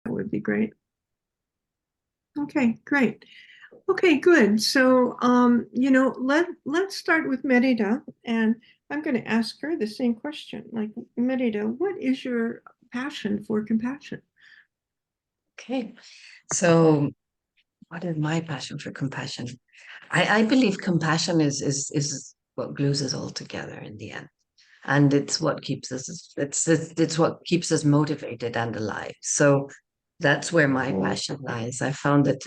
would be great. Okay, great. Okay, good. So, let's start with Merida, and I'm going to ask her the same question. Like, Merida, what is your passion for compassion? Okay. So what is my passion for compassion? I believe compassion is what glues us all together in the end. And it's what keeps us it's what keeps us motivated and alive. So that's where my passion lies. I found that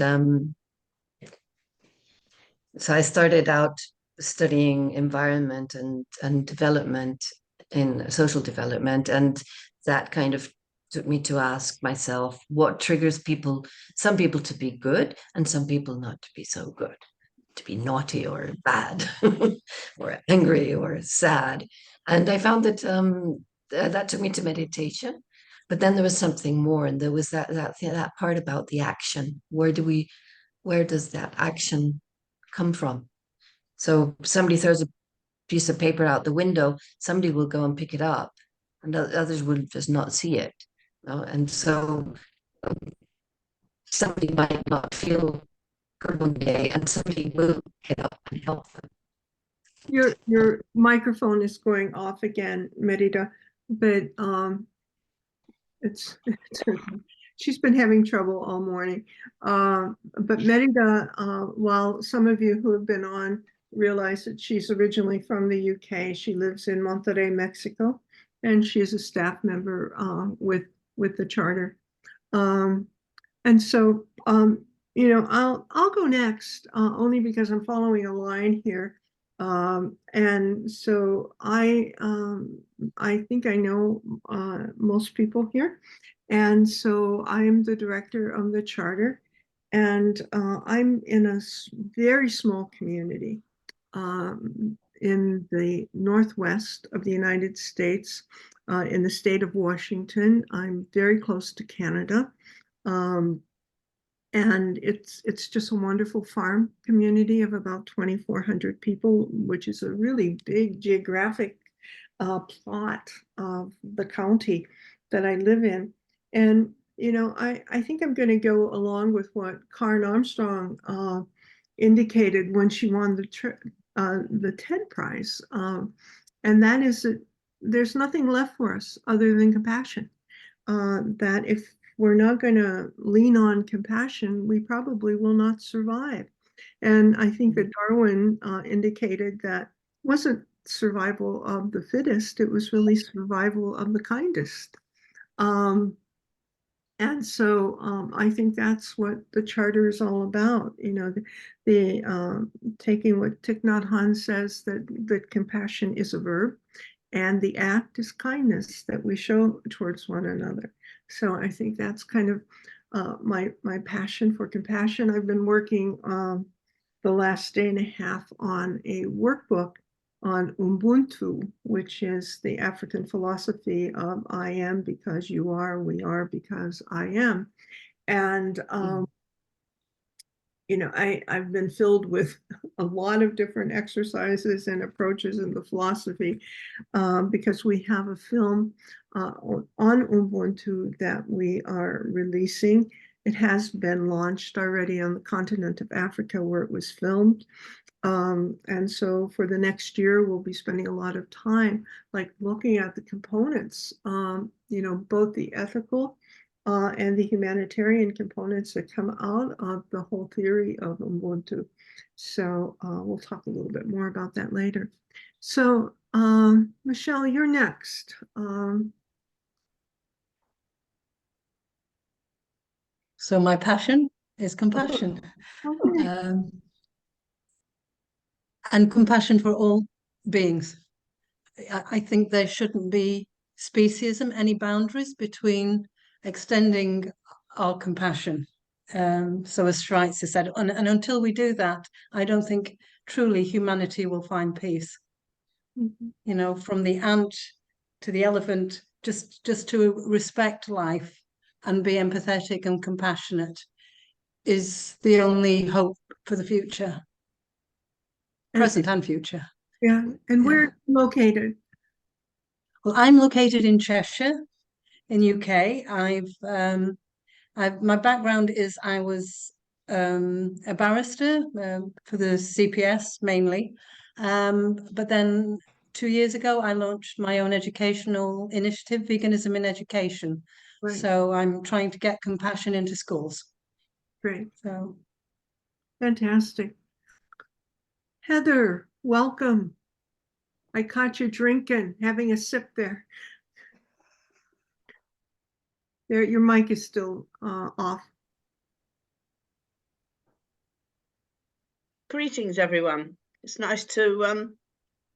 so I started out studying environment and development in social development, and that kind of took me to ask myself what triggers people, some people to be good and some people not to be so good, to be naughty or bad, or angry or sad. And I found that that took me to meditation. But then there was something more, and there was that part about the action. Where does that action come from? So somebody throws a piece of paper out the window, somebody will go and pick it up, and others will just not see it. And so somebody might not feel good one day, and somebody will get up and help them. Your microphone is going off again, Merida, but it's she's been having trouble all morning. But Merida, while some of you who have been on realize that she's originally from the UK, she lives in Monterrey, Mexico, and she is a staff member with the charter. Um, and so, I'll go next, only because I'm following a line here. And so I think I know most people here. And so I am the director of the charter, and I'm in a very small community in the northwest of the United States, in the state of Washington. I'm very close to Canada. Um, and it's just a wonderful farm community of about 2,400 people, which is a really big geographic plot of the county that I live in. And I think I'm going to go along with what Karen Armstrong indicated when she won the TED Prize, and that is that there's nothing left for us other than compassion. That if we're not going to lean on compassion, we probably will not survive. And I think that Darwin indicated that wasn't survival of the fittest, it was really survival of the kindest. Um, and so I think that's what the charter is all about. The taking what Thich Nhat Hanh says, that compassion is a verb, and the act is kindness that we show towards one another. So I think that's kind of my passion for compassion. I've been working the last day and a half on a workbook on Ubuntu, which is the African philosophy of I am because you are, we are because I am. And I've been filled with a lot of different exercises and approaches in the philosophy, because we have a film on Ubuntu that we are releasing. It has been launched already on the continent of Africa where it was filmed. And so for the next year, we'll be spending a lot of time like looking at the components, both the ethical and the humanitarian components that come out of the whole theory of Ubuntu. So we'll talk a little bit more about that later. So Michelle, you're next. So my passion is compassion. Okay. Um, and compassion for all beings. I think there shouldn't be speciesism, any boundaries between extending our compassion. So as Schweitzer said, and until we do that, I don't think truly humanity will find peace. Mhm. From the ant to the elephant, just to respect life and be empathetic and compassionate is the only hope for the future, present and future. Yeah. And Yeah. where located? Well, I'm located in Cheshire, in UK. My background is I was a barrister for the CPS mainly, but then 2 years ago I launched my own educational initiative, Veganism in Education. Right. So I'm trying to get compassion into schools. Great. So Fantastic. Heather, welcome. I caught you drinking, having a sip there. There, your mic is still off. Greetings, everyone. It's nice to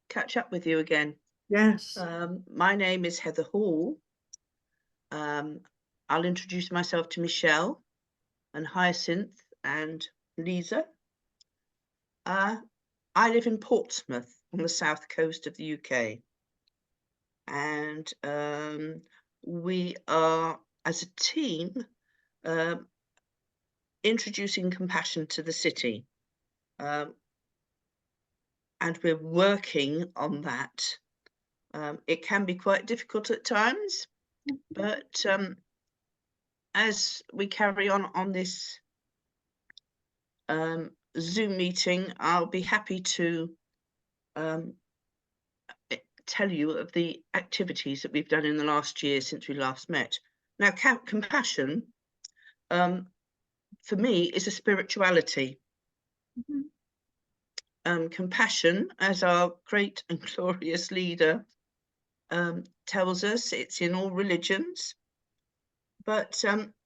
catch up with you again. Yes. My name is Heather Hall. I'll introduce myself to Michelle and Hyacinth and Lisa. I live in Portsmouth on the south coast of the UK. And we are, as a team, introducing compassion to the city. And we're working on that. It can be quite difficult at times, but as we carry on this Zoom meeting, I'll be happy to tell you of the activities that we've done in the last year since we last met. Now, compassion, for me, is a spirituality. Compassion, as our great and glorious leader tells us, it's in all religions, but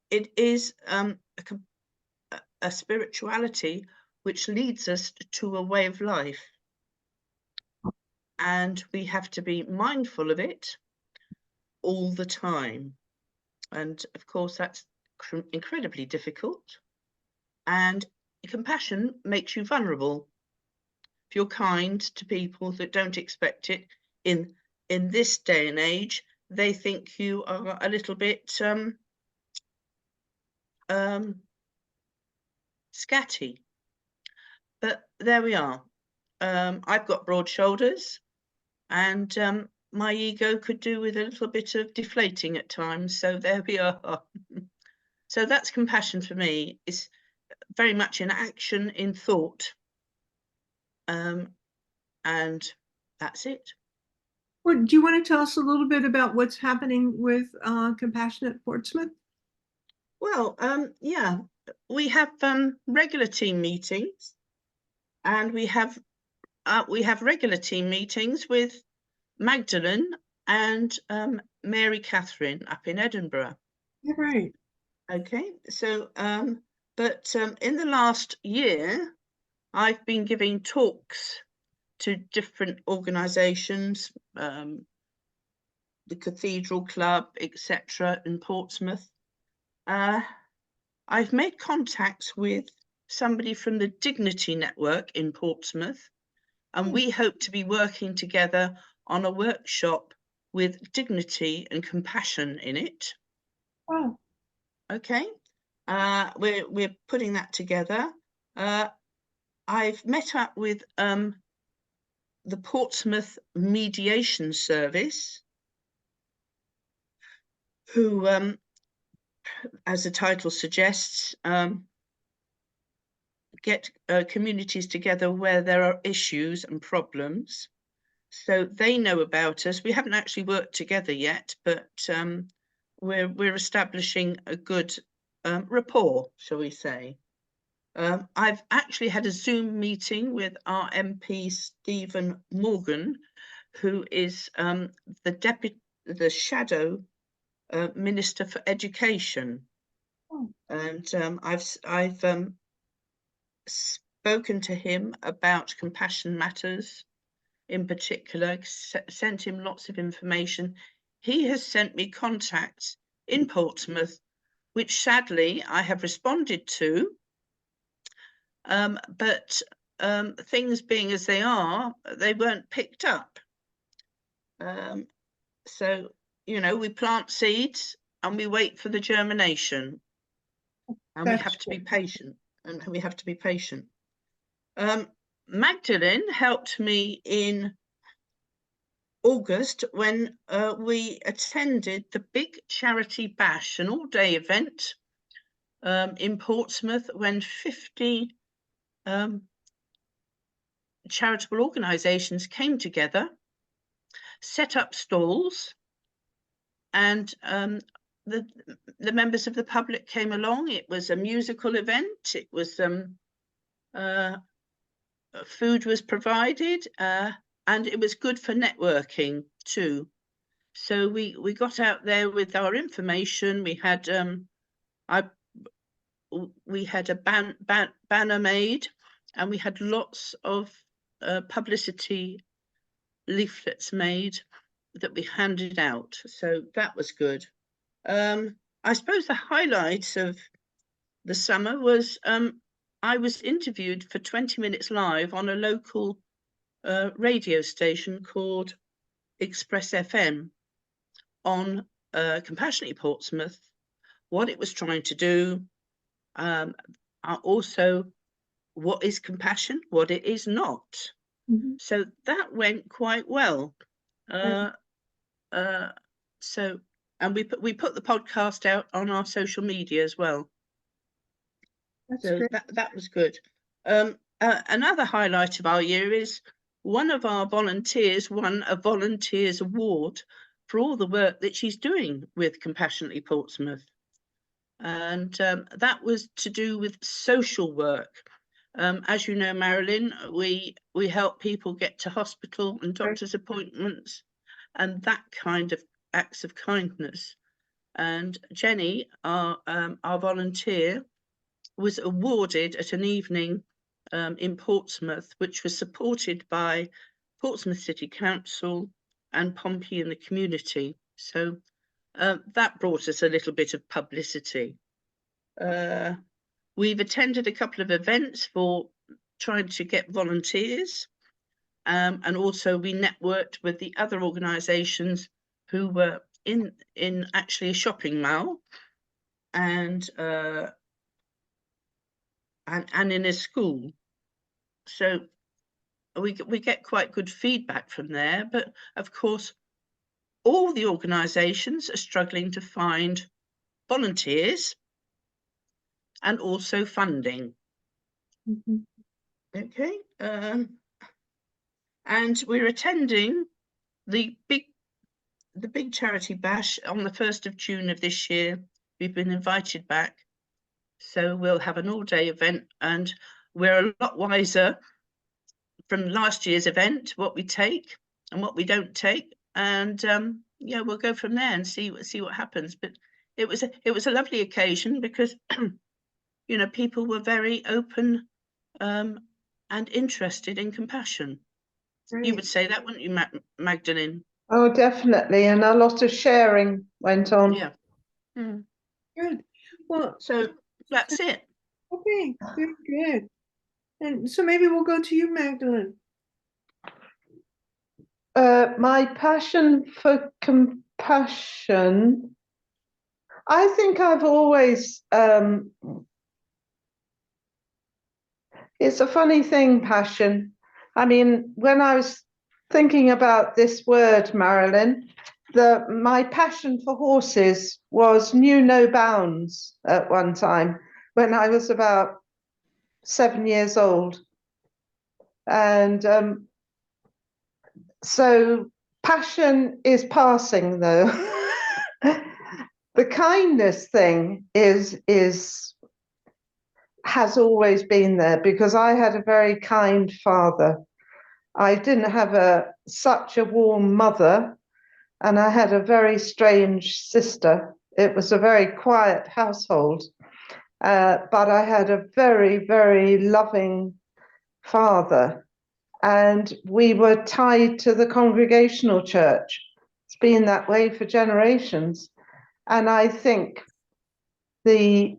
it is a spirituality which leads us to a way of life, and we have to be mindful of it all the time. And of course, that's incredibly difficult. And compassion makes you vulnerable. If you're kind to people that don't expect it, in this day and age, they think you are a little bit scatty. But there we are. I've got broad shoulders, and my ego could do with a little bit of deflating at times. So there we are. So that's compassion for me. It's very much in action, in thought. And that's it. Well, do you want to tell us a little bit about what's happening with Compassionate Portsmouth? Well, yeah, we have regular team meetings, and we have regular team meetings with Magdalene and Mary Catherine up in Edinburgh. Yeah, right. Okay, so but in the last year, I've been giving talks to different organisations, the Cathedral Club, etc., in Portsmouth. I've made contacts with somebody from the Dignity Network in Portsmouth, and we hope to be working together on a workshop with dignity and compassion in it. Oh. Okay, we're putting that together. I've met up with the Portsmouth Mediation Service, who, as the title suggests, get communities together where there are issues and problems. So they know about us. We haven't actually worked together yet, but we're establishing a good rapport, shall we say. I've actually had a Zoom meeting with our MP Stephen Morgan, who is the shadow Minister for Education. Oh. And I've spoken to him about compassion matters in particular, sent him lots of information. He has sent me contacts in Portsmouth, which sadly I have responded to, but things being as they are, they weren't picked up. So, you know, we plant seeds and we wait for the germination, and we have to be patient, and we have to be patient. Magdalene helped me in August when we attended the big charity bash, an all-day event in Portsmouth when 50 charitable organisations came together, set up stalls, and the members of the public came along. It was a musical event. It was food was provided, and it was good for networking too. So we got out there with our information. We had we had a banner made, and we had lots of publicity leaflets made that we handed out. So that was good. I suppose the highlights of the summer was I was interviewed for 20 minutes live on a local radio station called Express FM on Compassionately Portsmouth, what it was trying to do, also what is compassion, what it is not. Mhm. So that went quite well. So, and we put the podcast out on our social media as well. That's So great. that was good. Another highlight of our year is one of our volunteers won a Volunteers Award for all the work that she's doing with Compassionately Portsmouth. And that was to do with social work. As you know, Marilyn, we help people get to hospital and doctor's appointments and that kind of acts of kindness. And Jenny, our volunteer, was awarded at an evening in Portsmouth, which was supported by Portsmouth City Council and Pompey and the community. So that brought us a little bit of publicity. We've attended a couple of events for trying to get volunteers, and also we networked with the other organisations who were in actually a shopping mall and in a school. So we get quite good feedback from there. But of course, all the organisations are struggling to find volunteers and also funding. Mhm. Okay. And we're attending the big charity bash on the 1st of June of this year. We've been invited back. So we'll have an all-day event, and we're a lot wiser from last year's event, what we take and what we don't take. And yeah, we'll go from there and see what happens. But it was a lovely occasion because you know, people were very open and interested in compassion. You would say that, wouldn't you, Magdalene? Oh, definitely. And a lot of sharing went on. Yeah. Mm. Good. Well, So that's it. okay, very good. And so maybe we'll go to you, Magdalene. My passion for compassion, I think I've always, it's a funny thing, passion. I mean, when I was thinking about this word, Marilyn, my passion for horses knew no bounds at one time when I was about 7 years old. And so passion is passing, though. The kindness thing has always been there because I had a very kind father. I didn't have such a warm mother, and I had a very strange sister. It was a very quiet household, but I had a very, very loving father, and we were tied to the Congregational Church. It's been that way for generations. And I think the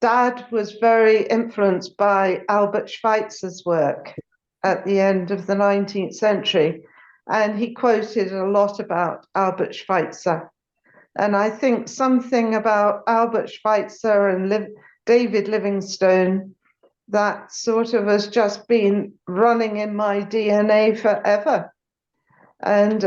dad was very influenced by Albert Schweitzer's work at the end of the 19th century. And he quoted a lot about Albert Schweitzer. And I think something about Albert Schweitzer and David Livingstone that sort of has just been running in my DNA forever. And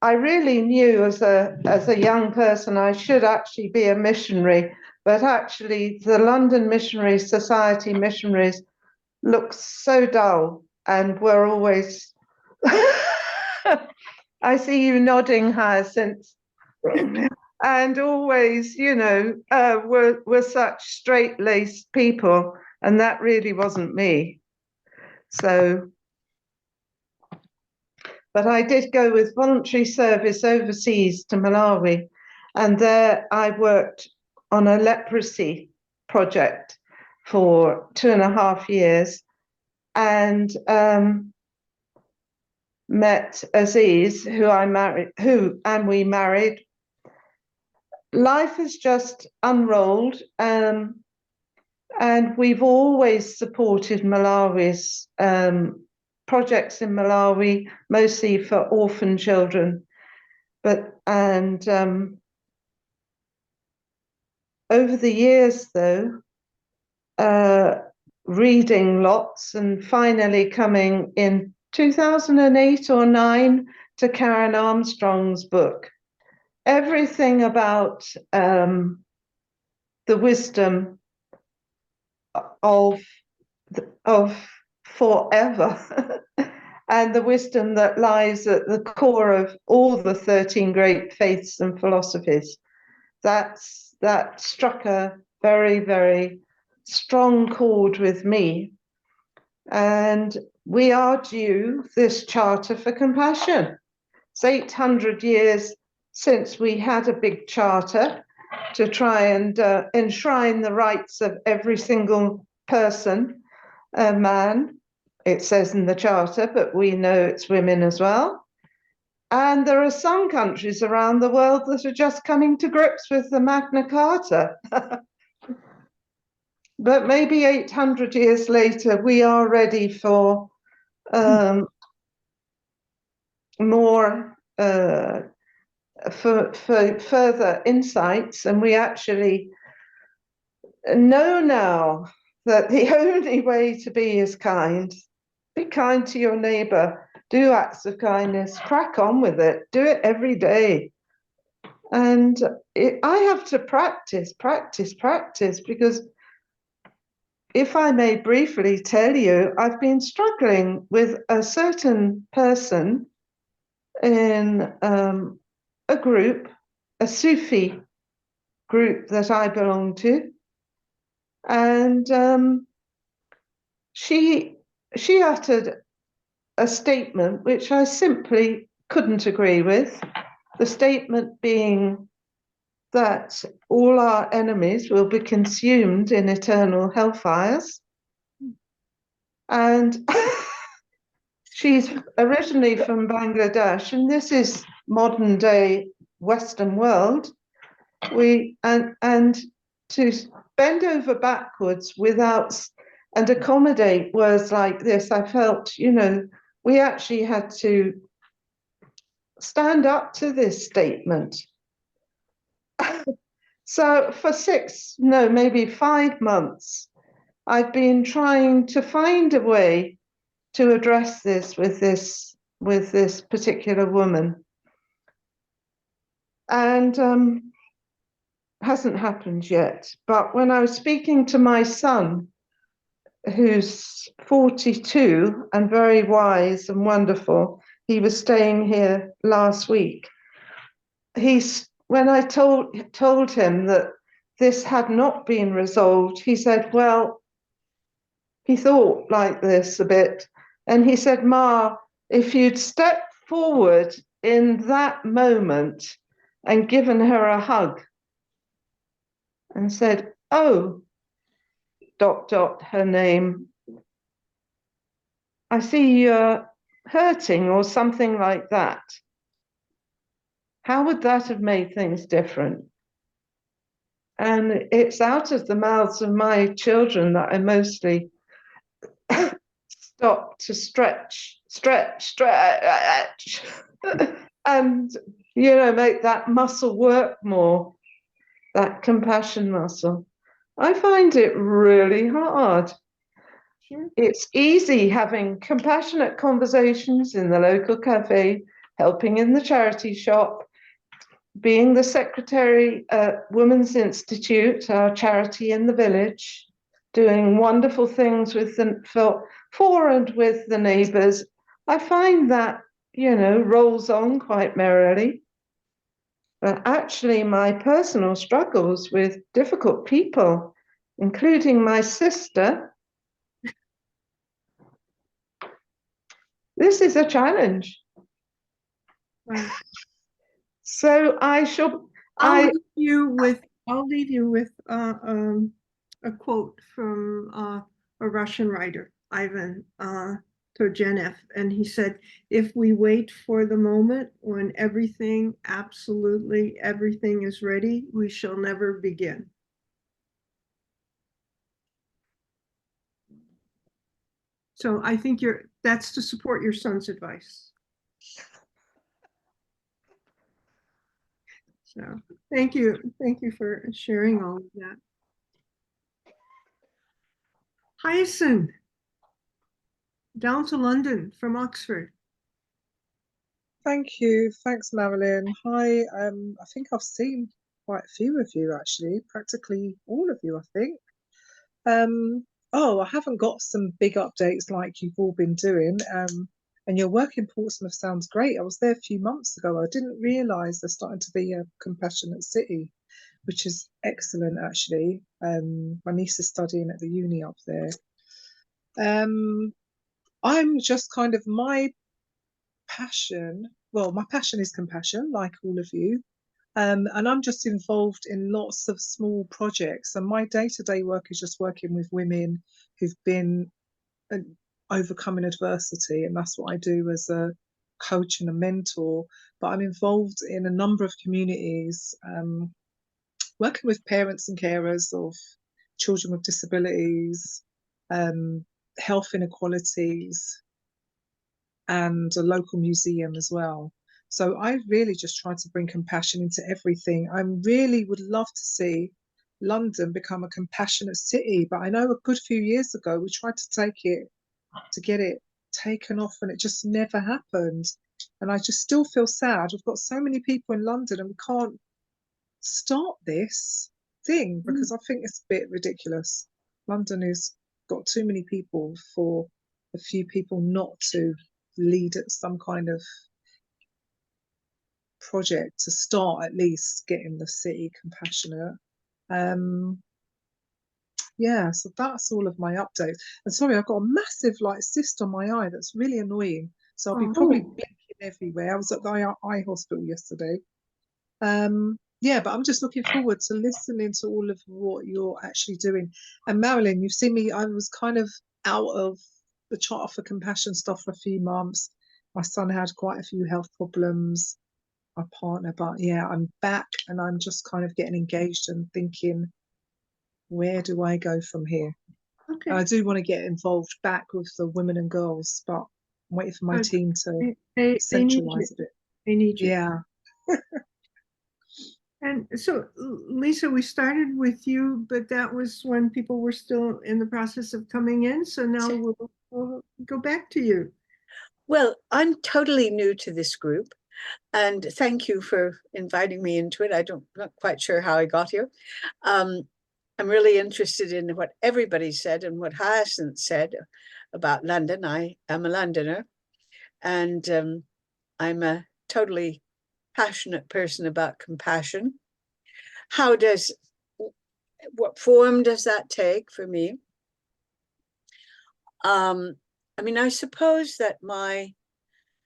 I really knew as a young person I should actually be a missionary, but actually the London Missionary Society missionaries looked so dull and were always. I see you nodding, Hyacinth. And always, were such straight-laced people, and that really wasn't me. So, but I did go with voluntary service overseas to Malawi, and there I worked on a leprosy project for 2.5 years, and met Aziz, and we married. Life has just unrolled, and we've always supported Malawi's projects in Malawi, mostly for orphan children. Over the years, though, reading lots and finally coming in 2008 or 9 to Karen Armstrong's book, everything about the wisdom of forever and the wisdom that lies at the core of all the 13 great faiths and philosophies. That struck a very, very strong chord with me. And we are due this Charter for Compassion. It's 800 years since we had a big charter to try and enshrine the rights of every single person, man, it says in the charter, but we know it's women as well. And there are some countries around the world that are just coming to grips with the Magna Carta. But maybe 800 years later, we are ready for more for further insights, and we actually know now that the only way to be is kind. Be kind to your neighbor, do acts of kindness, crack on with it, do it every day. And I have to practice, because if I may briefly tell you, I've been struggling with a certain person in a group, a Sufi group that I belong to, and she uttered a statement which I simply couldn't agree with. The statement being that all our enemies will be consumed in eternal hellfires, and she's originally from Bangladesh, and this is modern day Western world. And to bend over backwards without and accommodate words like this, I felt, we actually had to stand up to this statement. So for maybe 5 months, I've been trying to find a way to address this with this particular woman, and hasn't happened yet. But when I was speaking to my son, who's 42 and very wise and wonderful, he was staying here last week. When I told him that this had not been resolved, he said, well, he thought like this a bit, and he said, Ma, if you'd stepped forward in that moment and given her a hug and said, oh, ... her name, I see you're hurting, or something like that. How would that have made things different? And it's out of the mouths of my children that I mostly stop to stretch, and, make that muscle work more, that compassion muscle. I find it really hard. Sure. It's easy having compassionate conversations in the local cafe, helping in the charity shop, being the secretary at Women's Institute, our charity in the village, doing wonderful things with for and with the neighbours. I find that, rolls on quite merrily. But actually, my personal struggles with difficult people, including my sister, this is a challenge. Right. So I'll leave you with a quote from a Russian writer, Ivan Turgenev, and he said, "If we wait for the moment when everything, absolutely everything is ready, we shall never begin." So I think that's to support your son's advice. So thank you for sharing all of that. Hyacinth, down to London from Oxford. Thank you. Thanks, Marilyn. Hi. I think I've seen quite a few of you actually, practically all of you, I think. I haven't got some big updates like you've all been doing. And your work in Portsmouth sounds great. I was there a few months ago. I didn't realise there's starting to be a compassionate city, which is excellent actually. My niece is studying at the uni up there. I'm just kind of my passion is compassion, like all of you. And I'm just involved in lots of small projects. And my day-to-day work is just working with women who've been overcoming adversity. And that's what I do as a coach and a mentor. But I'm involved in a number of communities, working with parents and carers of children with disabilities, health inequalities, and a local museum as well. So I really just try to bring compassion into everything. I really would love to see London become a compassionate city, but I know a good few years ago we tried to get it taken off, and it just never happened. And I just still feel sad. We've got so many people in London and we can't start this thing because I think it's a bit ridiculous. London has got too many people for a few people not to lead at some kind of project to start at least getting the city compassionate. So that's all of my updates. And sorry, I've got a massive cyst on my eye that's really annoying. So I'll be probably blinking everywhere. I was at the eye hospital yesterday. But I'm just looking forward to listening to all of what you're actually doing. And Marilyn, you've seen me, I was kind of out of the Charter for Compassion stuff for a few months. My son had quite a few health problems, my partner, but yeah, I'm back and I'm just kind of getting engaged and thinking, where do I go from here? Okay. And I do want to get involved back with the women and girls, but I'm waiting for my team to centralize a bit. They need you. Yeah. And so, Lisa, we started with you, but that was when people were still in the process of coming in. So now we'll go back to you. Well, I'm totally new to this group, and thank you for inviting me into it. Not quite sure how I got here. I'm really interested in what everybody said and what Hyacinth said about London. I am a Londoner, and I'm a totally passionate person about compassion. What form does that take for me? I suppose that my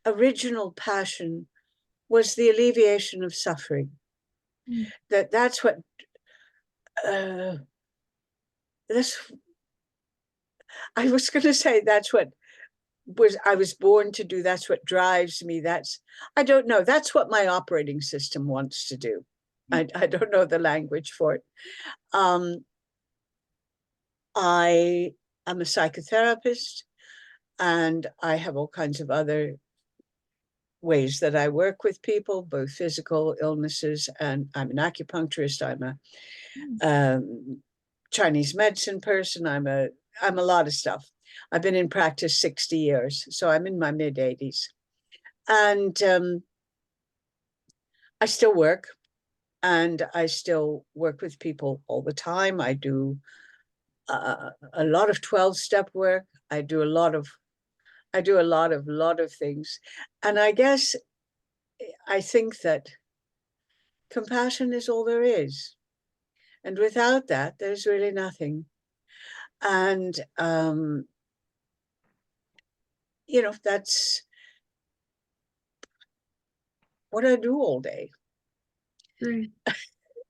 original passion was the alleviation of suffering. That's what I was going to say. That's what I was born to do. That's what drives me. I don't know. That's what my operating system wants to do. I don't know the language for it. I am a psychotherapist, and I have all kinds of other ways that I work with people, both physical illnesses, and I'm an acupuncturist. I'm a Chinese medicine person. I'm a lot of stuff. I've been in practice 60 years, so I'm in my mid-80s. And I still work, and I still work with people all the time. I do a lot of 12-step work. I do a lot of things. And I guess I think that compassion is all there is. And without that, there's really nothing. And, you know, that's what I do all day, Great.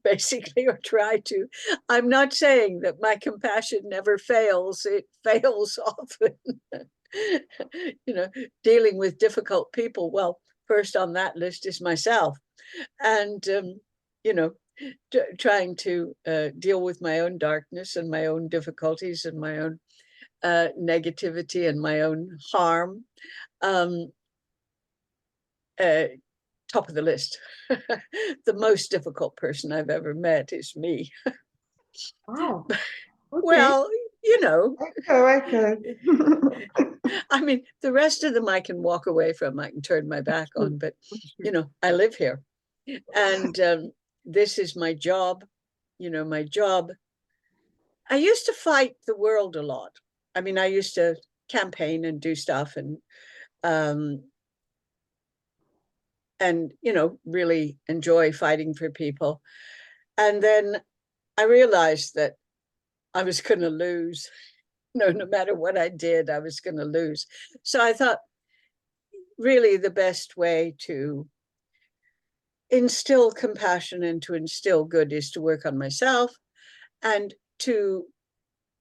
basically, or try to. I'm not saying that my compassion never fails. It fails often. You know, dealing with difficult people. Well, first on that list is myself. And, you know, trying to deal with my own darkness and my own difficulties and my own negativity and my own harm. Top of the list. The most difficult person I've ever met is me. Wow. Okay. Well, you know, Echo. I mean, the rest of them I can walk away from, I can turn my back on, but, you know, I live here. And this is my job, you know, my job. I used to fight the world a lot. I mean, I used to campaign and do stuff and you know, really enjoy fighting for people. And then I realized that I was going to lose. No matter what I did, I was going to lose. So I thought, really, the best way to instill compassion and to instill good is to work on myself and to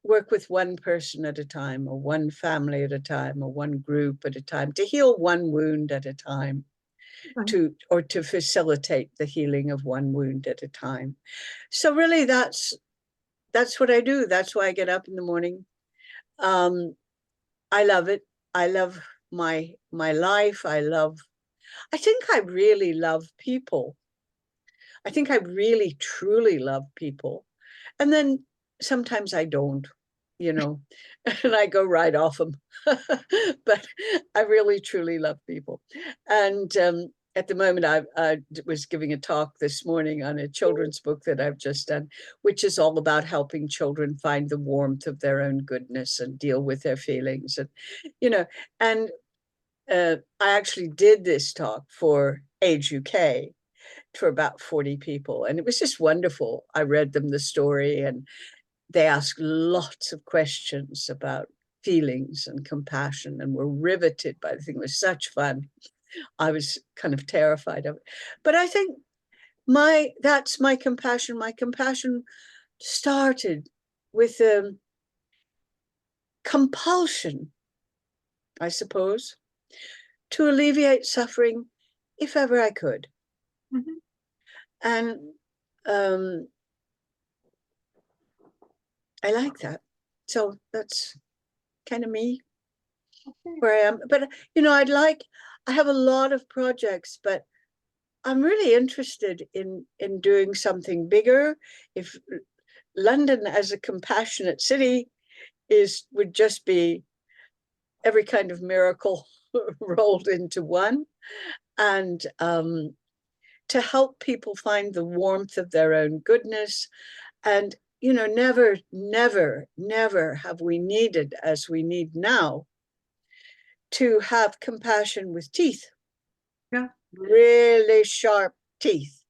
work with one person at a time, or one family at a time, or one group at a time, to heal one wound at a time, or to facilitate the healing of one wound at a time. So really, that's what I do. That's why I get up in the morning. I love it. I love my life. I think I really love people. I think I really truly love people. And then sometimes I don't, you know, and I go right off them. But I really truly love people. And at the moment, I was giving a talk this morning on a children's book that I've just done, which is all about helping children find the warmth of their own goodness and deal with their feelings. And, you know, and I actually did this talk for Age UK for about 40 people. And it was just wonderful. I read them the story and they asked lots of questions about feelings and compassion and were riveted by the thing. It was such fun. I was kind of terrified of it. But I think that's my compassion. My compassion started with compulsion, I suppose, to alleviate suffering if ever I could. Mhm. And I like that. So that's kind of me, Okay. where I am. But, you know, I have a lot of projects, but I'm really interested in doing something bigger. If London as a compassionate city would just be every kind of miracle rolled into one. And to help people find the warmth of their own goodness. And, you know, never have we needed, as we need now, to have compassion with teeth. Yeah. Really sharp teeth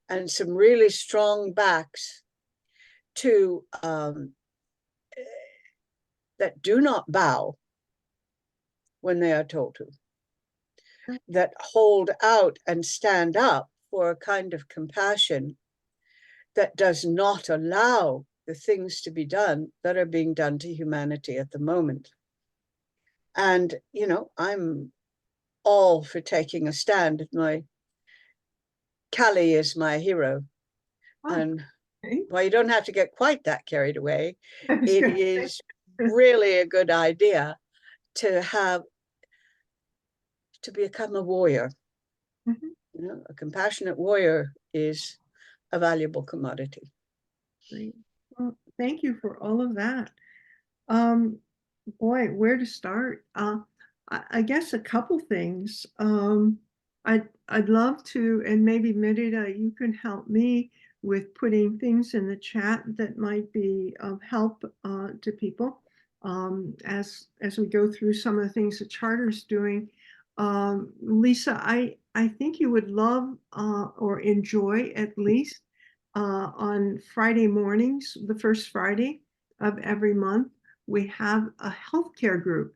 and some really strong backs to that do not bow when they are told to, that hold out and stand up for a kind of compassion that does not allow the things to be done that are being done to humanity at the moment. And, you know, I'm all for taking a stand. My Callie is my hero. Oh, and okay. well, you don't have to get quite that carried away. I was It gonna say, is really a good idea to become a warrior. Mhm. You know, a compassionate warrior is a valuable commodity. Great. Well, thank you for all of that. Boy, where to start? I guess a couple things. I'd love to, and maybe Merida, you can help me with putting things in the chat that might be of help to people as we go through some of the things the charter's doing. Lisa, I think you would love or enjoy at least on Friday mornings, the first Friday of every month, we have a healthcare group.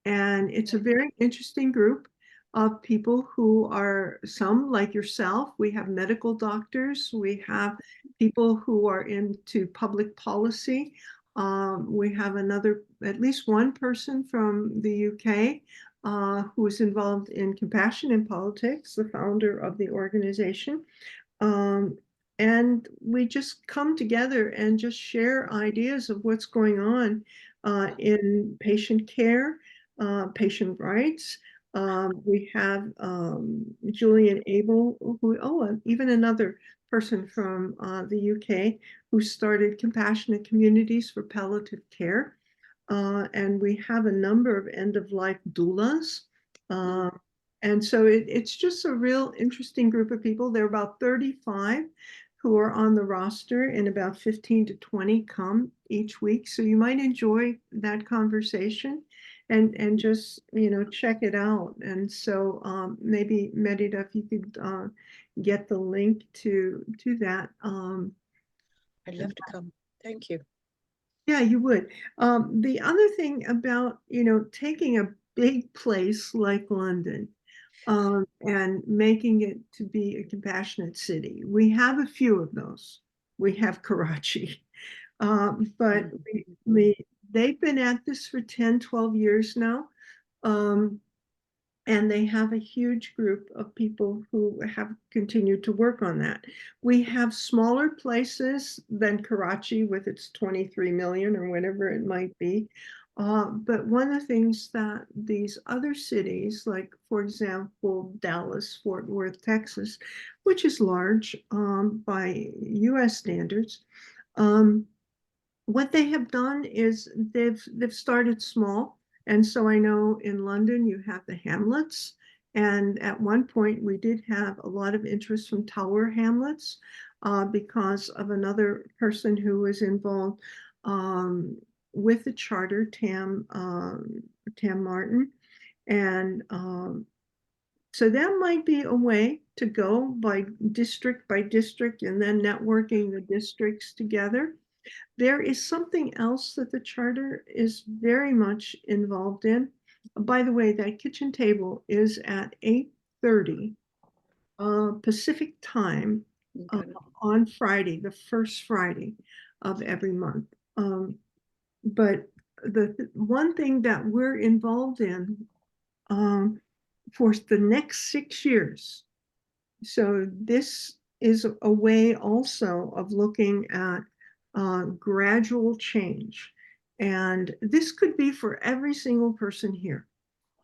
And it's a very interesting group of people who are some like yourself. We have medical doctors, we have people who are into public policy. We have at least one person from the UK who is involved in Compassion in Politics, the founder of the organization. Um, and we just come together and just share ideas of what's going on in patient care, patient rights. We have Julian Abel, and even another person from the UK who started Compassionate Communities for Palliative Care. And we have a number of end-of-life doulas. And so it's just a real interesting group of people. There are about 35 who are on the roster, and about 15 to 20 come each week. So you might enjoy that conversation and just, check it out. And so maybe Merida, if you could get the link to that. I'd love to come. Thank you. Yeah, you would. The other thing about, taking a big place like London and making it to be a compassionate city. We have a few of those. We have Karachi. But they've been at this for 10, 12 years now. And they have a huge group of people who have continued to work on that. We have smaller places than Karachi with its 23 million or whatever it might be. But one of the things that these other cities, like, for example, Dallas, Fort Worth, Texas, which is large by US standards, what they have done is they've started small. And so I know in London you have the hamlets. And at one point we did have a lot of interest from Tower Hamlets because of another person who was involved with the charter, Tam Martin. And so that might be a way to go by district and then networking the districts together. There is something else that the charter is very much involved in. By the way, that kitchen table is at 8:30 Pacific time on Friday, the first Friday of every month. But the one thing that we're involved in for the next 6 years, so this is a way also of looking at gradual change. And this could be for every single person here.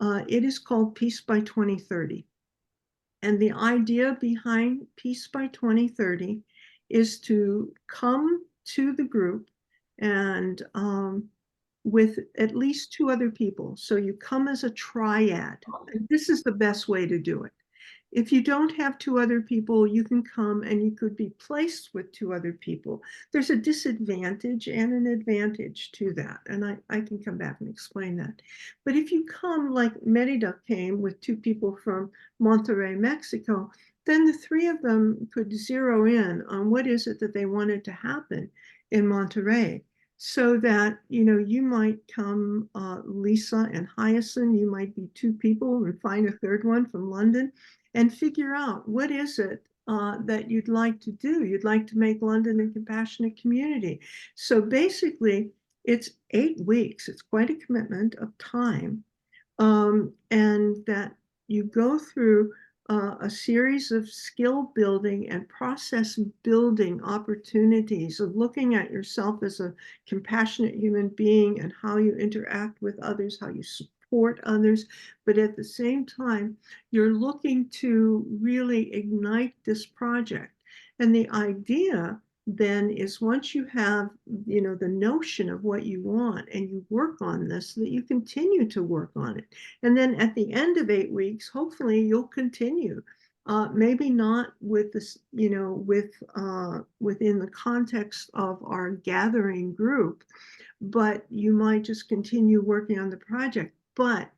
It is called Peace by 2030. And the idea behind Peace by 2030 is to come to the group and with at least 2 other people. So you come as a triad. And this is the best way to do it. If you don't have 2 other people, you can come and you could be placed with 2 other people. There's a disadvantage and an advantage to that. And I can come back and explain that. But if you come like Merida came with 2 people from Monterrey, Mexico, then the 3 of them could zero in on what is it that they wanted to happen in Monterrey. So that, you might come, Lisa and Hyacinth, you might be 2 people and find a 3rd one from London and figure out what is it that you'd like to do. You'd like to make London a compassionate community. So basically, it's 8 weeks. It's quite a commitment of time. And that you go through a series of skill building and process building opportunities of looking at yourself as a compassionate human being and how you interact with others, how you support others. But at the same time, you're looking to really ignite this project. And the idea then is once you have, the notion of what you want and you work on this, that you continue to work on it. And then at the end of 8 weeks, hopefully you'll continue. Maybe not with this, within the context of our gathering group, but you might just continue working on the project. But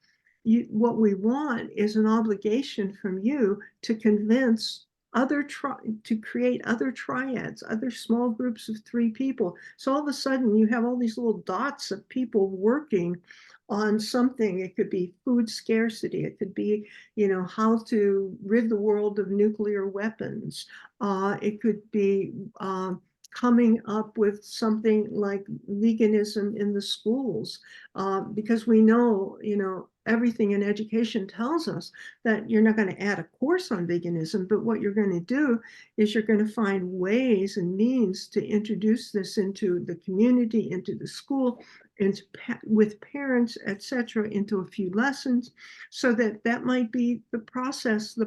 what we want is an obligation from you to convince to create other triads, other small groups of 3 people. So all of a sudden you have all these little dots of people working on something. It could be food scarcity. It could be, how to rid the world of nuclear weapons. It could be coming up with something like veganism in the schools, because we know, everything in education tells us that you're not going to add a course on veganism, but what you're going to do is you're going to find ways and means to introduce this into the community, into the school, and with parents, etc., into a few lessons, so that might be the process, the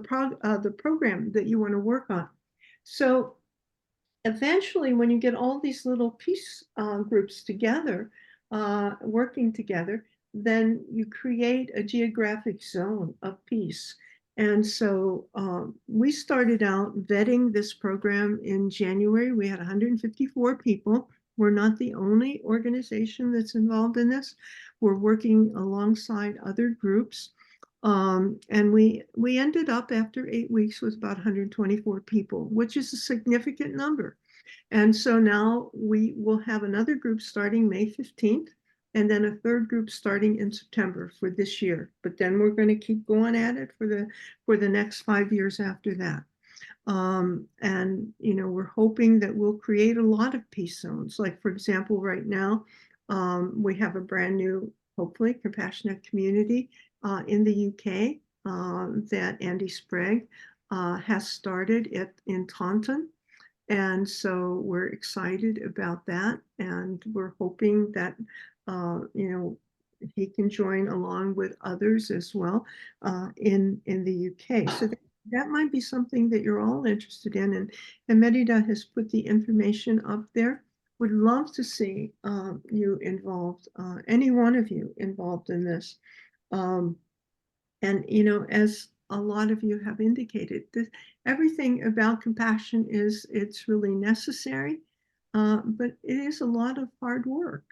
program that you want to work on. So eventually, when you get all these little peace groups together, working together, then you create a geographic zone of peace. And so we started out vetting this program in January. We had 154 people. We're not the only organization that's involved in this. We're working alongside other groups. And we ended up after 8 weeks with about 124 people, which is a significant number. And so now we will have another group starting May 15th, and then a third group starting in September for this year. But then we're going to keep going at it for the next 5 years after that. And we're hoping that we'll create a lot of peace zones. Like, for example, right now, we have a brand new, hopefully, compassionate community in the UK that Andy Sprague has started in Taunton. And so we're excited about that. And we're hoping that, he can join along with others as well in the UK. So that might be something that you're all interested in. And Merida has put the information up there. Would love to see you involved, any one of you involved in this. And, as a lot of you have indicated, everything about compassion it's really necessary, but it is a lot of hard work.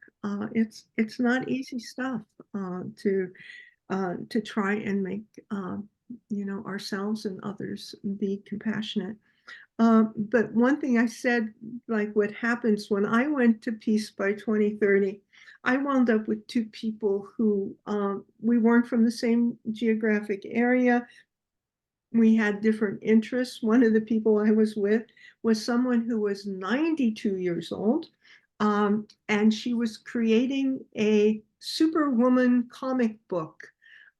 It's not easy stuff to try and make, ourselves and others be compassionate. But one thing I said, like what happens when I went to Peace by 2030, I wound up with 2 people who we weren't from the same geographic area. We had different interests. One of the people I was with was someone who was 92 years old, and she was creating a Superwoman comic book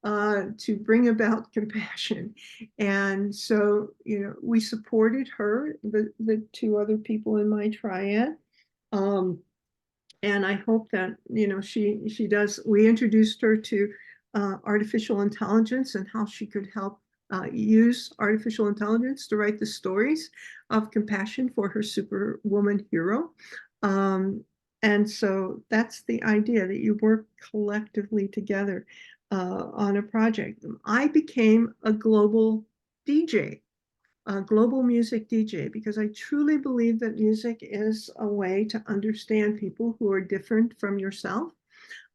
to bring about compassion. And so, we supported her, the 2 other people in my triad. And I hope that, she does. We introduced her to artificial intelligence and how she could help use artificial intelligence to write the stories of compassion for her Superwoman hero. And so that's the idea, that you work collectively together on a project. I became a global DJ, a global music DJ, because I truly believe that music is a way to understand people who are different from yourself.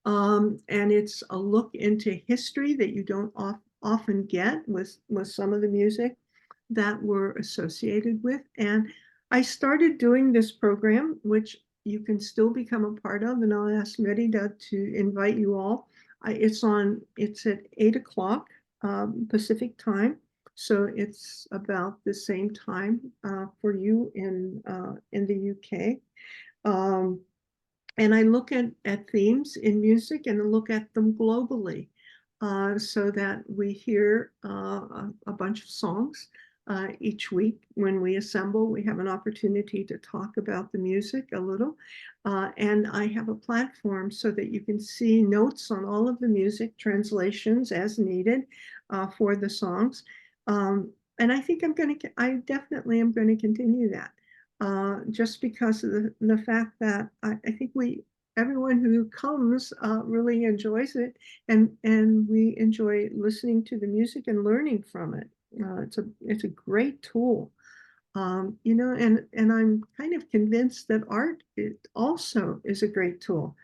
And it's a look into history that you don't often get with some of the music that we're associated with. And I started doing this program, which you can still become a part of, and I'll ask Merida to invite you all. It's at 8 o'clock Pacific time. So it's about the same time for you in the UK. And I look at themes in music and look at them globally, so that we hear a bunch of songs each week. When we assemble, we have an opportunity to talk about the music a little. And I have a platform so that you can see notes on all of the music, translations as needed for the songs. And I think I definitely am going to continue that. just because of the fact that I think everyone who comes really enjoys it, and we enjoy listening to the music and learning from it. It's a great tool. You know, and I'm kind of convinced that art it also is a great tool.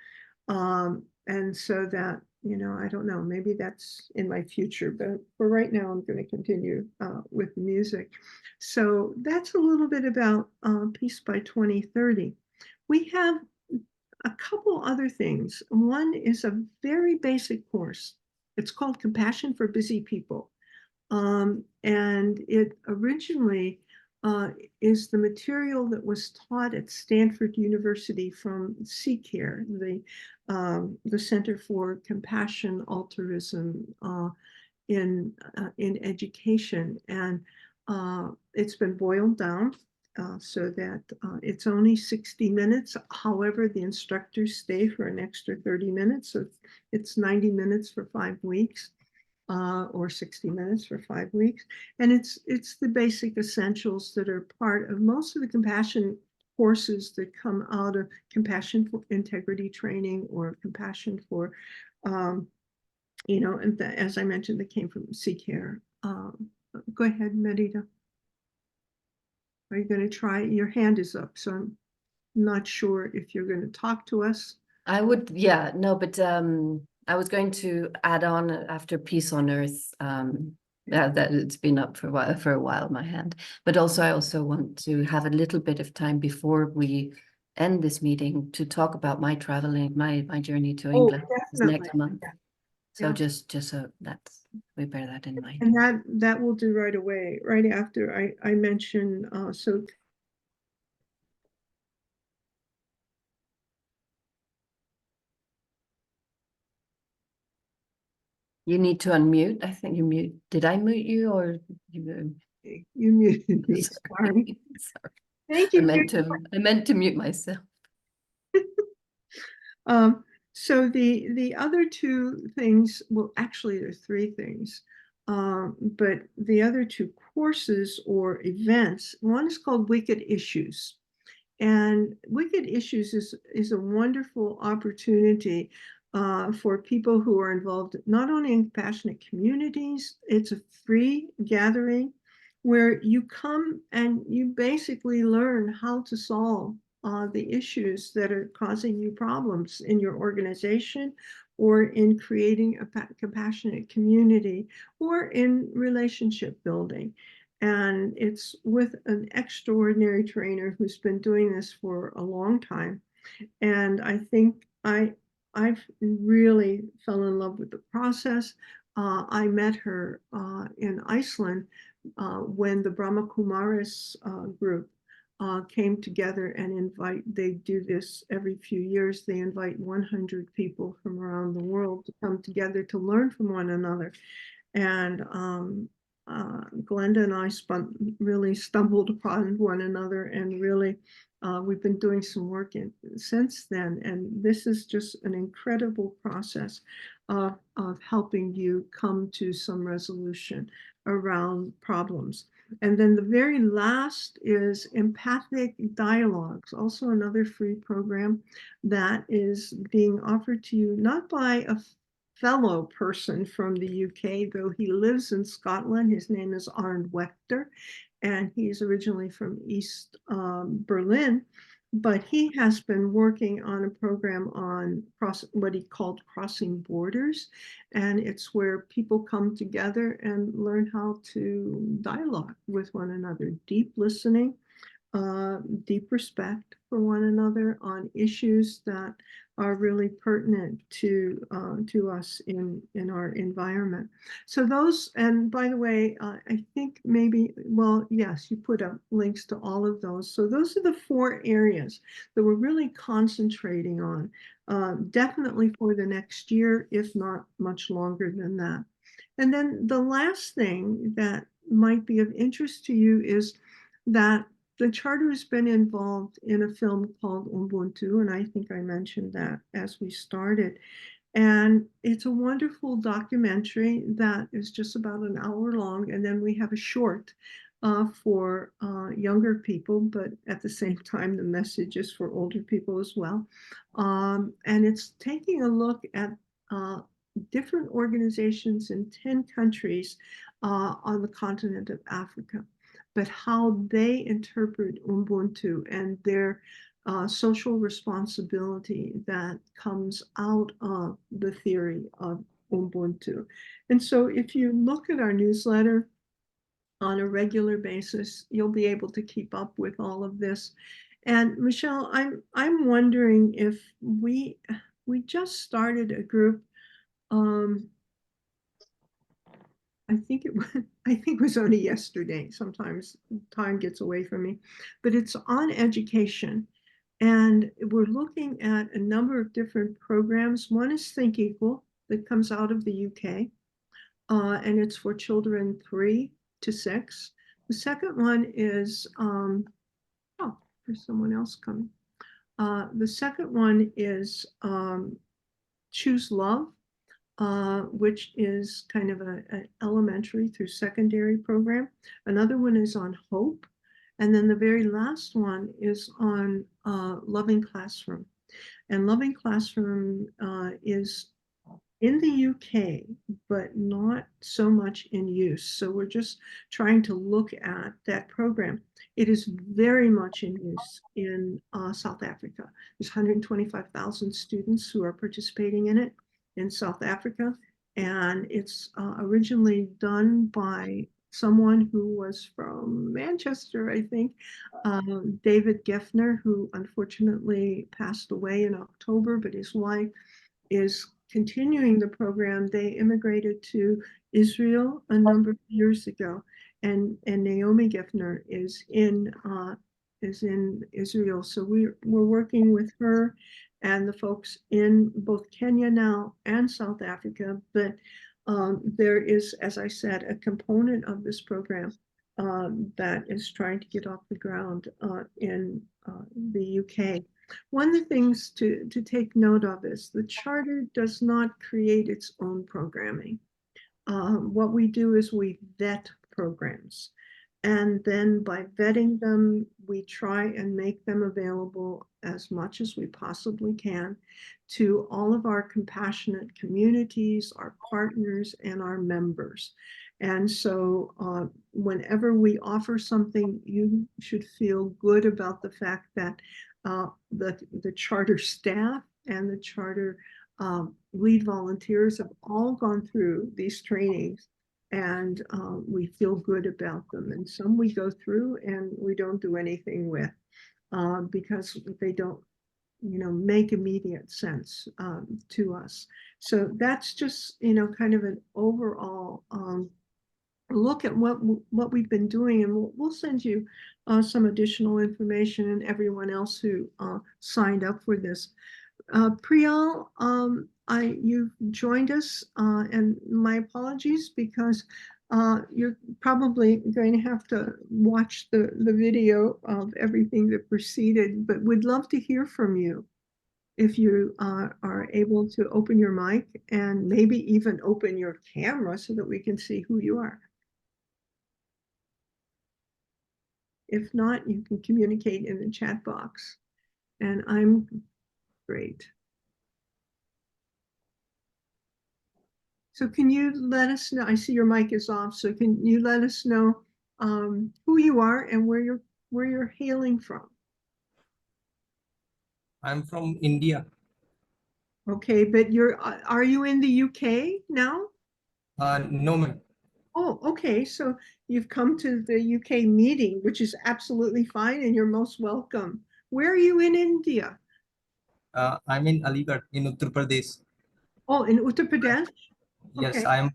And so that, you know, I don't know, maybe that's in my future, but for right now, I'm going to continue with music. So that's a little bit about Peace by 2030. We have a couple other things. One is a very basic course. It's called Compassion for Busy People. And it originally is the material that was taught at Stanford University from CCARE, the Center for Compassion Altruism in Education. And it's been boiled down so that it's only 60 minutes. However, the instructors stay for an extra 30 minutes. So it's 90 minutes for 5 weeks. Or 60 minutes for 5 weeks. And it's the basic essentials that are part of most of the compassion courses that come out of compassion for integrity training or compassion for, you know, and as I mentioned, that came from CCARE. Go ahead, Medita. Are you going to try? Your hand is up, so I'm not sure if you're going to talk to us. I would, yeah, no, but I was going to add on after Peace on Earth. Yeah, that it's been up for a while, my hand. But also, I also want to have a little bit of time before we end this meeting to talk about my traveling, my journey to England next month. So Yeah. just so that's, we bear that in mind. And that will do right away, right after I mention, so You need to unmute. I think you mute. Did I mute you or you? you muted me. Sorry. Sorry. Thank you. I meant to mute myself. So the other two things, well, actually there are three things, but the other two courses or events, one is called Wicked Issues. And Wicked Issues is a wonderful opportunity for people who are involved not only in compassionate communities. It's a free gathering where you come and you basically learn how to solve the issues that are causing you problems in your organization or in creating a compassionate community or in relationship building. And it's with an extraordinary trainer who's been doing this for a long time. And I think I've really fell in love with the process. I met her in Iceland when the Brahma Kumaris group came together and they do this every few years. They invite 100 people from around the world to come together to learn from one another. And Glenda and I really stumbled upon one another, and really we've been doing some work since then. And this is just an incredible process of helping you come to some resolution around problems. And then the very last is Empathic Dialogues, also another free program that is being offered to you not by a fellow person from the UK, though he lives in Scotland. His name is Arnd Wechter, and he's originally from East Berlin. But he has been working on a program on what he called crossing borders. And it's where people come together and learn how to dialogue with one another, deep listening, deep respect for one another on issues that are really pertinent to us in our environment. So those, and by the way, I think maybe, well, yes, you put up links to all of those. So those are the 4 areas that we're really concentrating on, definitely for the next year, if not much longer than that. And then the last thing that might be of interest to you is that the charter has been involved in a film called Ubuntu, and I think I mentioned that as we started. And it's a wonderful documentary that is just about an hour long, and then we have a short for younger people, but at the same time, the message is for older people as well. And it's taking a look at different organizations in 10 countries on the continent of Africa, but how they interpret Ubuntu and their social responsibility that comes out of the theory of Ubuntu. And so if you look at our newsletter on a regular basis, you'll be able to keep up with all of this. And Michelle, I'm wondering if we just started a group. I think it was only yesterday. Sometimes time gets away from me, but it's on education. And we're looking at a number of different programs. One is Think Equal that comes out of the UK, and it's for children 3 to 6. The second one is, there's someone else coming. The second one is Choose Love, which is kind of an elementary through secondary program. Another one is on Hope. And then the very last one is on Loving Classroom. And Loving Classroom is in the UK, but not so much in use. So we're just trying to look at that program. It is very much in use in South Africa. There's 125,000 students who are participating in it in South Africa. And it's originally done by someone who was from Manchester, I think, David Geffner, who unfortunately passed away in October, but his wife is continuing the program. They immigrated to Israel a number of years ago, and Naomi Geffner is in Israel. So we're working with her and the folks in both Kenya now and South Africa. But there is, as I said, a component of this program that is trying to get off the ground in the UK. One of the things to take note of is the charter does not create its own programming. What we do is we vet programs. And then by vetting them, we try and make them available as much as we possibly can to all of our compassionate communities, our partners, and our members. And so whenever we offer something, you should feel good about the fact that the charter staff and the charter lead volunteers have all gone through these trainings, and we feel good about them. And some we go through and we don't do anything with because they don't, make immediate sense to us. So that's just, kind of an overall look at what we've been doing, and we'll send you some additional information, and everyone else who signed up for this. Priyal, you've joined us, and my apologies because you're probably going to have to watch the video of everything that preceded, but we'd love to hear from you if you are able to open your mic and maybe even open your camera so that we can see who you are. If not, you can communicate in the chat box. And I'm great. So can you let us know, I see your mic is off, so can you let us know who you are and where you're hailing from? I'm from India. Okay, but are you in the UK now? No, ma'am. Oh, okay. So you've come to the UK meeting, which is absolutely fine, and you're most welcome. Where are you in India? I'm in Aligarh in Uttar Pradesh. Oh, in Uttar Pradesh? Yes, Okay.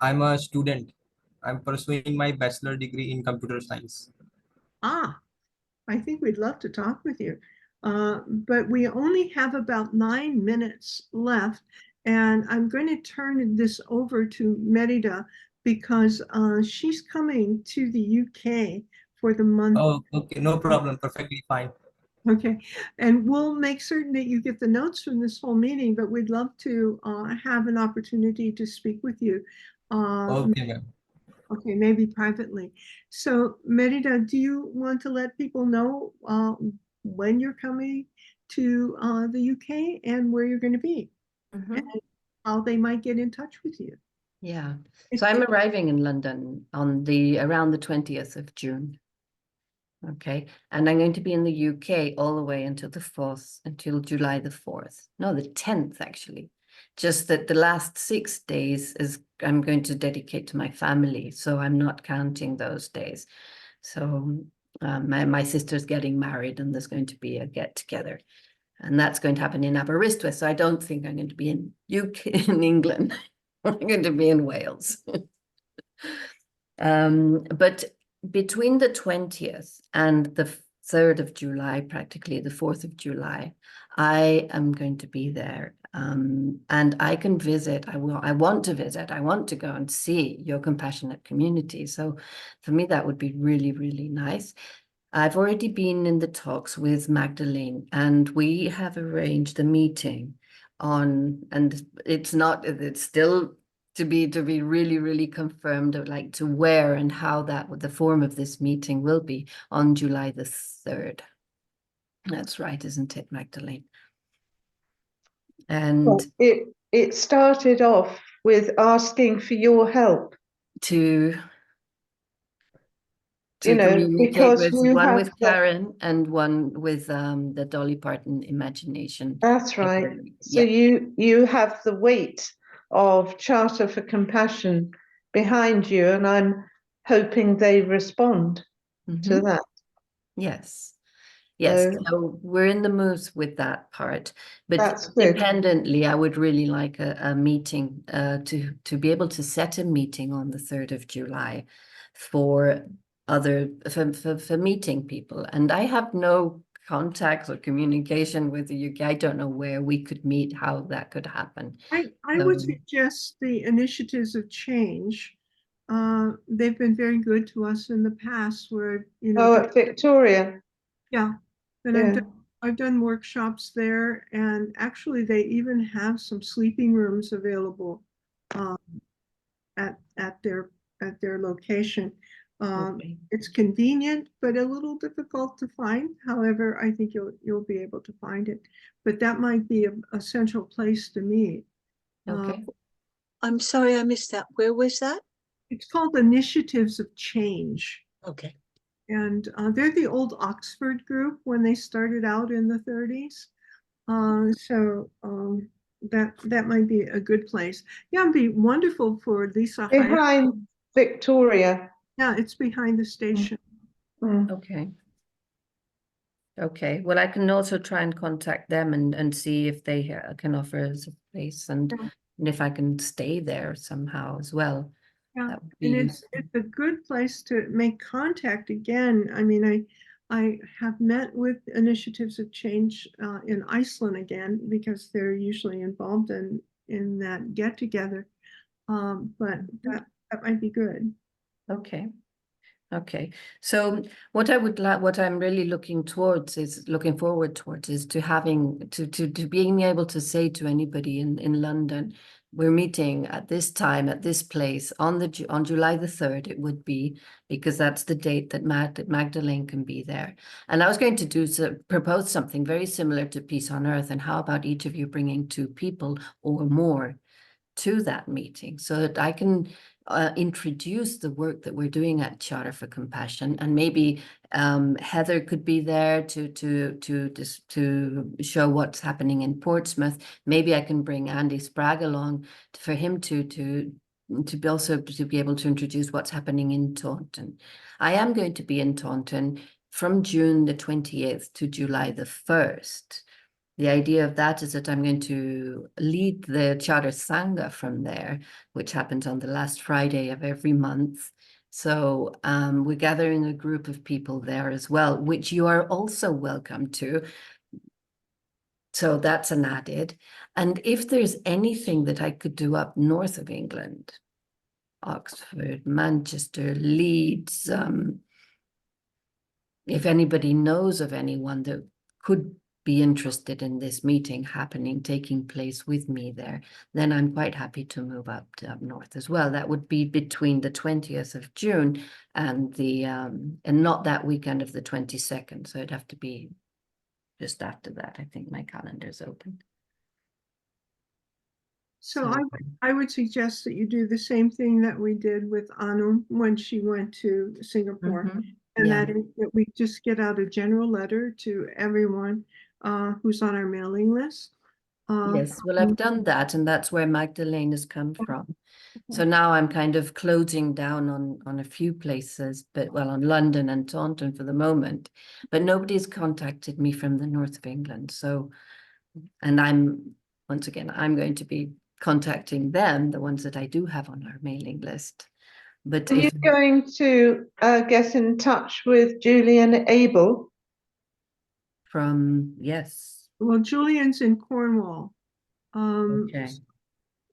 I'm a student. I'm pursuing my bachelor degree in computer science. Ah, I think we'd love to talk with you. But we only have about 9 minutes left, and I'm going to turn this over to Merida because she's coming to the UK for the month. Oh, okay, no problem. Perfectly fine. Okay, and we'll make certain that you get the notes from this whole meeting, but we'd love to have an opportunity to speak with you. Okay, ma'am. Okay, maybe privately. So Merida, do you want to let people know when you're coming to the UK and where you're going to be and how they might get in touch with you? Yeah. It- So I'm it- arriving in London on around the 20th of June. Okay. And I'm going to be in the UK all the way until the 4th, until July the 4th. No, the 10th actually. Just that the last 6 days is I'm going to dedicate to my family. So I'm not counting those days. So my sister's getting married and there's going to be a get together. And that's going to happen in Aberystwyth. So I don't think I'm going to be in UK in England. I'm going to be in Wales. But between the 20th and the 3rd of July, practically the 4th of July, I am going to be there. And I can visit, I want to visit, I want to go and see your compassionate community. So for me, that would be really, really nice. I've already been in the talks with Magdalene and we have arranged a meeting on, and it's still to be really, really confirmed of like to where and how the form of this meeting will be on July the 3rd. That's right, isn't it, Magdalene? And It started off with asking for your help. to You know, communicate because with you one have with Karen and one with the Dolly Parton Imagination. that's right. So Yeah. you have the weight of Charter for Compassion behind you, and I'm hoping they respond to Mhm. that. Yes. Yes, So so we're in the mood with that part, but that's good. independently, I would really like a meeting to be able to set a meeting on the 3rd of July for for meeting people. And I have no contacts or communication with the UK. I don't know where we could meet, how that could happen. I would suggest the initiatives of change. They've been very good to us in the past where, you know, Oh, at Victoria. yeah, and Yeah. I've done workshops there, and actually they even have some sleeping rooms available at their location. Okay. It's convenient, but a little difficult to find. However, I think you'll be able to find it. But that might be a central place to meet. Okay. I'm sorry I missed that. Where was that? It's called Initiatives of Change. Okay. And they're the old Oxford group when they started out in the 30s. So that might be a good place. Yeah, it'd be wonderful for Lisa. Behind Victoria. Yeah, it's behind the station. Mm. Okay. Okay. Well, I can also try and contact them and see if they can offer us a place and if I can stay there somehow as well. Yeah, That would and be it's a good place to make contact again. I mean, I have met with Initiatives of Change in Iceland again because they're usually involved in that get together. But that might be good. okay. Okay, so what I would like, what I'm really looking forward towards is to having to being able to say to anybody in London, we're meeting at this time at this place on July the 3rd. It would be because that's the date that Magdalene can be there. And I was going to propose something very similar to Peace on Earth. And how about each of you bringing 2 people or more to that meeting so that I can introduce the work that we're doing at Charter for Compassion, and maybe Heather could be there to show what's happening in Portsmouth. Maybe I can bring Andy Spragg along for him to be also to be able to introduce what's happening in Taunton. I am going to be in Taunton from June the 28th to July the 1st. The idea of that is that I'm going to lead the Charter Sangha from there, which happens on the last Friday of every month. So we're gathering a group of people there as well, which you are also welcome to. So that's an added. And if there's anything that I could do up north of England, Oxford, Manchester, Leeds, if anybody knows of anyone that could be interested in this meeting taking place with me there, then I'm quite happy to move up north as well. That would be between the 20th of June and and not that weekend of the 22nd. So it'd have to be just after that. I think my calendar's open. So I would suggest that you do the same thing that we did with Anu when she went to Singapore. Mhm. And Yeah. that is that we just get out a general letter to everyone who's on our mailing list. Yes, well, I've done that, and that's where Magdalene has come from. So now I'm kind of closing down on a few places, but well, on London and Taunton for the moment. But nobody's contacted me from the north of England. So, and once again, I'm going to be contacting them, the ones that I do have on our mailing list. But Are you going to get in touch with Julian Abel? yes. Well, Julian's in Cornwall. Okay.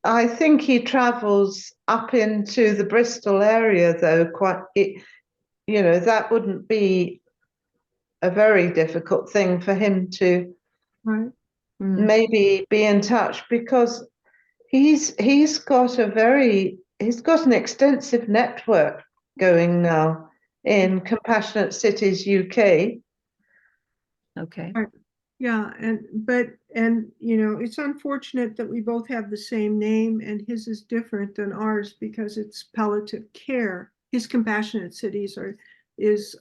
I think he travels up into the Bristol area, though. That wouldn't be a very difficult thing for him to Right. maybe be in touch, because he's got an extensive network going now in Compassionate Cities UK. Okay. Yeah, and it's unfortunate that we both have the same name and his is different than ours because it's palliative care. His Compassionate Cities is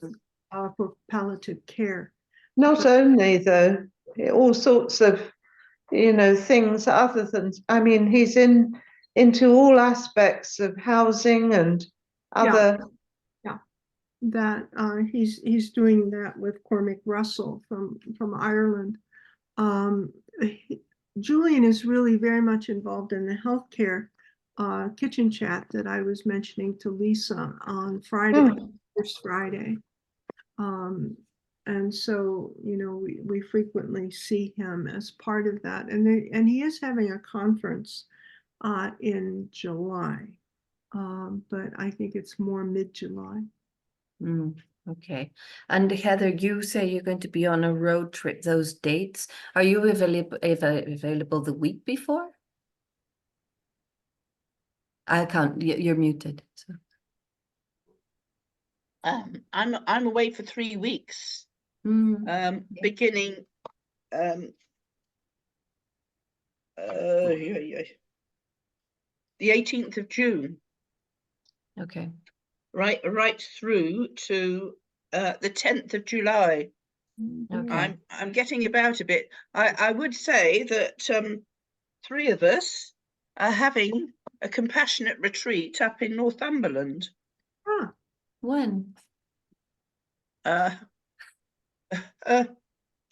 for palliative care. Not only, though, all sorts of things other than, I mean, he's into all aspects of housing and other. That he's doing that with Cormac Russell from Ireland. Julian is really very much involved in the healthcare kitchen chat that I was mentioning to Lisa on Friday, first Friday. And so, we frequently see him as part of that. And he is having a conference in July, but I think it's more mid-July. Okay. And Heather, you say you're going to be on a road trip those dates. Are you available the week before? I can't, you're muted. So. I'm away for 3 weeks. Beginning the 18th of June. Okay. Right through to the 10th of July. Okay. I'm getting about a bit. I would say that 3 of us are having a compassionate retreat up in Northumberland. When?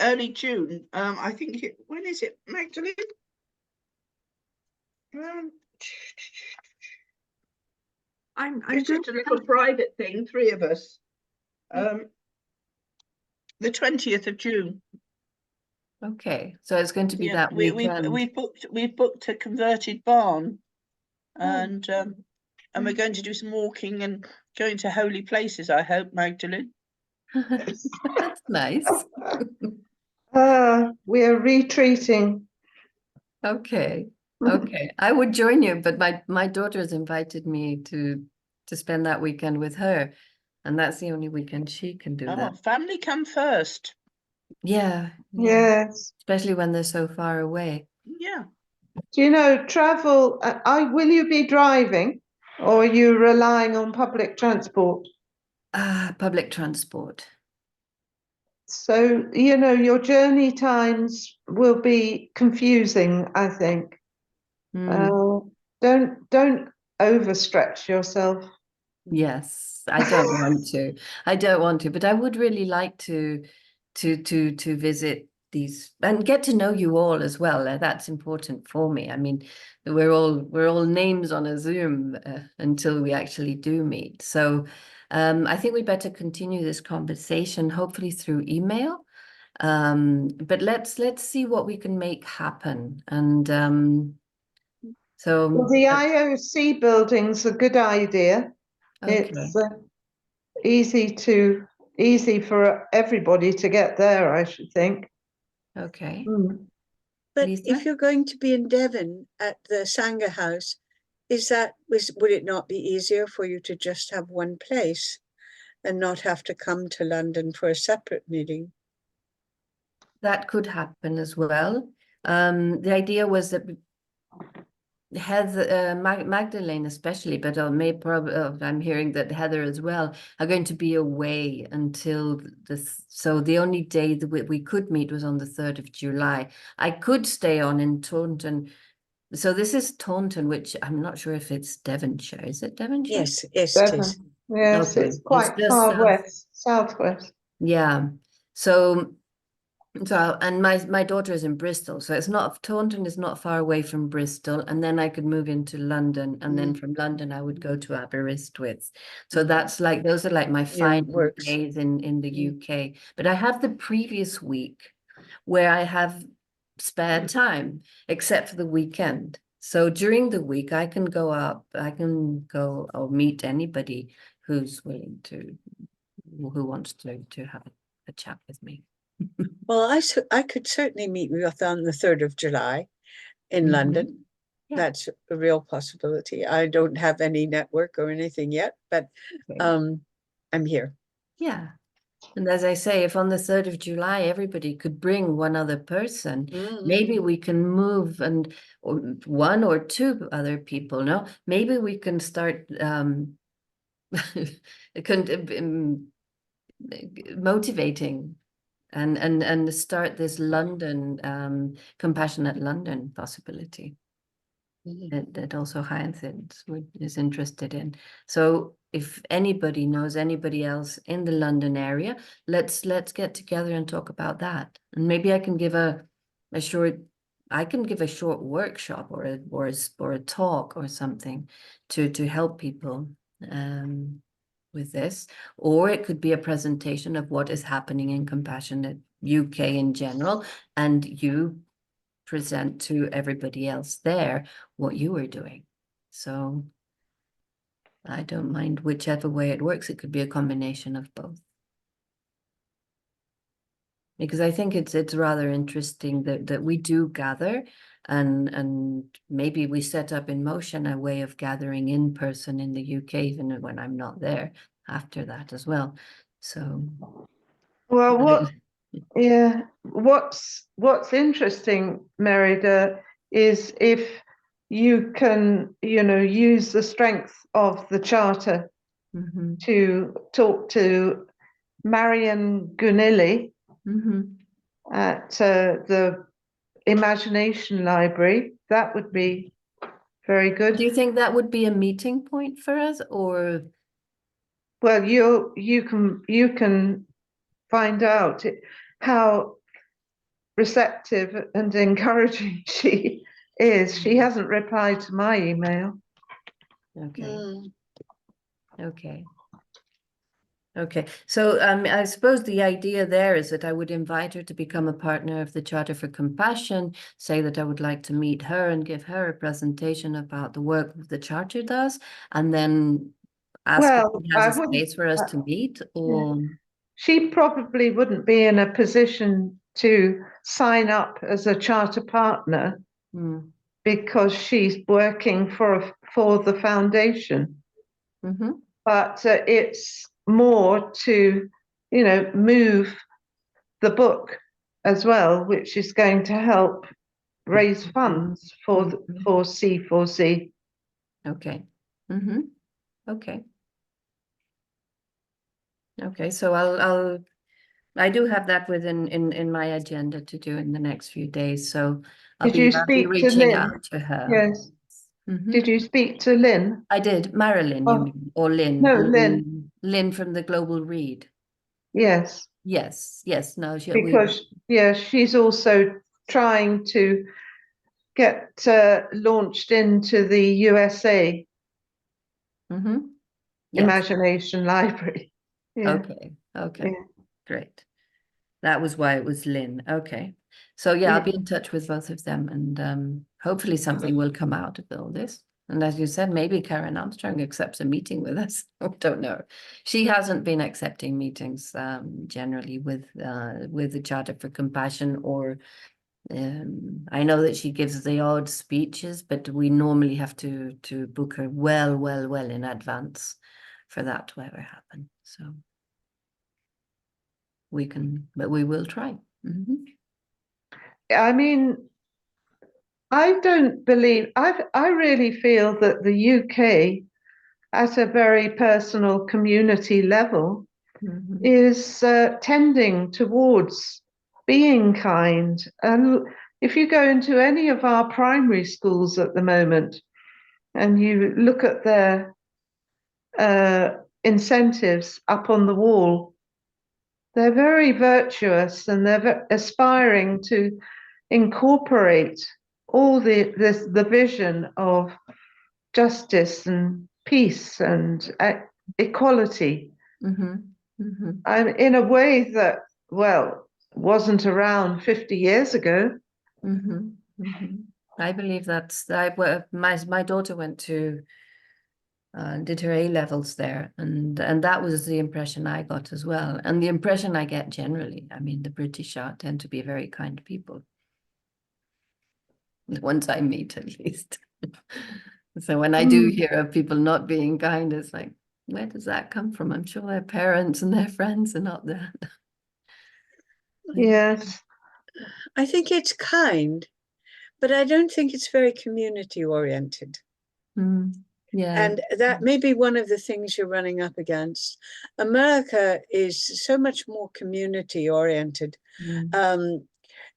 Early June. I think when is it, Magdalene? It's just a little private thing, 3 of us. The 20th of June. Okay, so it's going to be that weekend. We've booked a converted barn, and we're going to do some walking and going to holy places, I hope, Magdalene. That's nice. We're retreating. Okay. Okay. I would join you, but my daughter's invited me to spend that weekend with her, and that's the only weekend she can do that. Family come first. Yeah. Yes. Especially when they're so far away. Yeah. Do travel? Will you be driving, or are you relying on public transport? Public transport. So, your journey times will be confusing, I think. Don't overstretch yourself. Yes, I don't want to. I don't want to, but I would really like to visit these and get to know you all as well. That's important for me. I mean, we're all names on a Zoom until we actually do meet. So I think we better continue this conversation, hopefully through email. But let's see what we can make happen. And so the IOC building's a good idea. Okay. It's easy for everybody to get there, I should think. Okay. Mm. But Lisa? if you're going to be in Devon at the Sangha House, would it not be easier for you to just have one place and not have to come to London for a separate meeting? That could happen as well. The idea was that Heather, Magdalene especially, but I'm hearing that Heather as well are going to be away until this. So the only day that we could meet was on the 3rd of July. I could stay on in Taunton. So this is Taunton, which I'm not sure if it's Devonshire. Is it Devonshire? Yes, yes, it is. Devon. Yes, Okay. it's quite just far south. west, southwest. Yeah. So and my daughter is in Bristol, so it's not, Taunton is not far away from Bristol, and then I could move into London, and then from London I would go to Aberystwyth. So that's like, those are like my final works. days in the UK. But I have the previous week where I have spare time, except for the weekend. So during the week I can go up, I can go or meet anybody who's willing to, who wants to have a chat with me. Well, I could certainly meet with on the 3rd of July in Mhm. London. Yeah. That's a real possibility. I don't have any network or anything yet, but Okay. I'm here. Yeah. And as I say, if on the 3rd of July everybody could bring one other person, maybe we can move or one or two other people, no? Maybe we can start motivating and start this London Compassionate London possibility that also Heinz is interested in. So if anybody knows anybody else in the London area, let's get together and talk about that. And maybe I can give a short workshop or a talk or something to help people with this. Or it could be a presentation of what is happening in Compassionate UK in general, and you present to everybody else there what you were doing. So I don't mind whichever way it works. It could be a combination of both. Because I think it's rather interesting that we do gather, and maybe we set up in motion a way of gathering in person in the UK, even when I'm not there after that as well. So Well, what's interesting, Merida, is if you can, use the strength of the charter Mhm. to talk to Marion Gunilli Mhm. at the Imagination Library, that would be very good. Do you think that would be a meeting point for us, or? Well, you can find out how receptive and encouraging she is. She hasn't replied to my email. Okay. Okay. Okay. So I suppose the idea there is that I would invite her to become a partner of the Charter for Compassion, say that I would like to meet her and give her a presentation about the work that the Charter does, and then ask if Well, she I has a wouldn't. space for us to meet, or She probably wouldn't be in a position to sign up as a charter partner because she's working for the foundation. Mhm. But it's more to, move the book as well, which is going to help raise funds for C4C. Okay. Okay. Okay. So I do have that within in my agenda to do in the next few days. So I'll Did you be speak to reaching Lynn? out to her. Yes. Mhm. Did you speak to Lynn? I did. Marilyn, you Oh, mean, or Lynn? no, Lynn. Lynn from the Global Read. Yes. Yes. No, Because she's also trying to get launched into the USA Yes. Imagination Library. Yeah. Okay. Yeah. Great. That was why it was Lynn. Okay. So yeah, I'll be in touch with both of them, and hopefully something will come out of all this. And as you said, maybe Karen Armstrong accepts a meeting with us. I don't know. She hasn't been accepting meetings generally with the Charter for Compassion, or I know that she gives the odd speeches, but we normally have to book her well in advance for that to ever happen. So we can, but we will try. I mean, I don't believe, I really feel that the UK, at a very personal community level, is tending towards being kind. And if you go into any of our primary schools at the moment and you look at their incentives up on the wall, they're very virtuous, and they're aspiring to incorporate all the vision of justice and peace and equality. In a way that, well, wasn't around 50 years ago. I believe that's my daughter went to did her A levels there, and that was the impression I got as well, and the impression I get generally. I mean, the British tend to be very kind people, the ones I meet at least. So when I do hear of people not being kind, it's like, where does that come from? I'm sure their parents and their friends are not that. Yes. I think it's kind, but I don't think it's very community oriented. Yeah. And that may be one of the things you're running up against. America is so much more community oriented.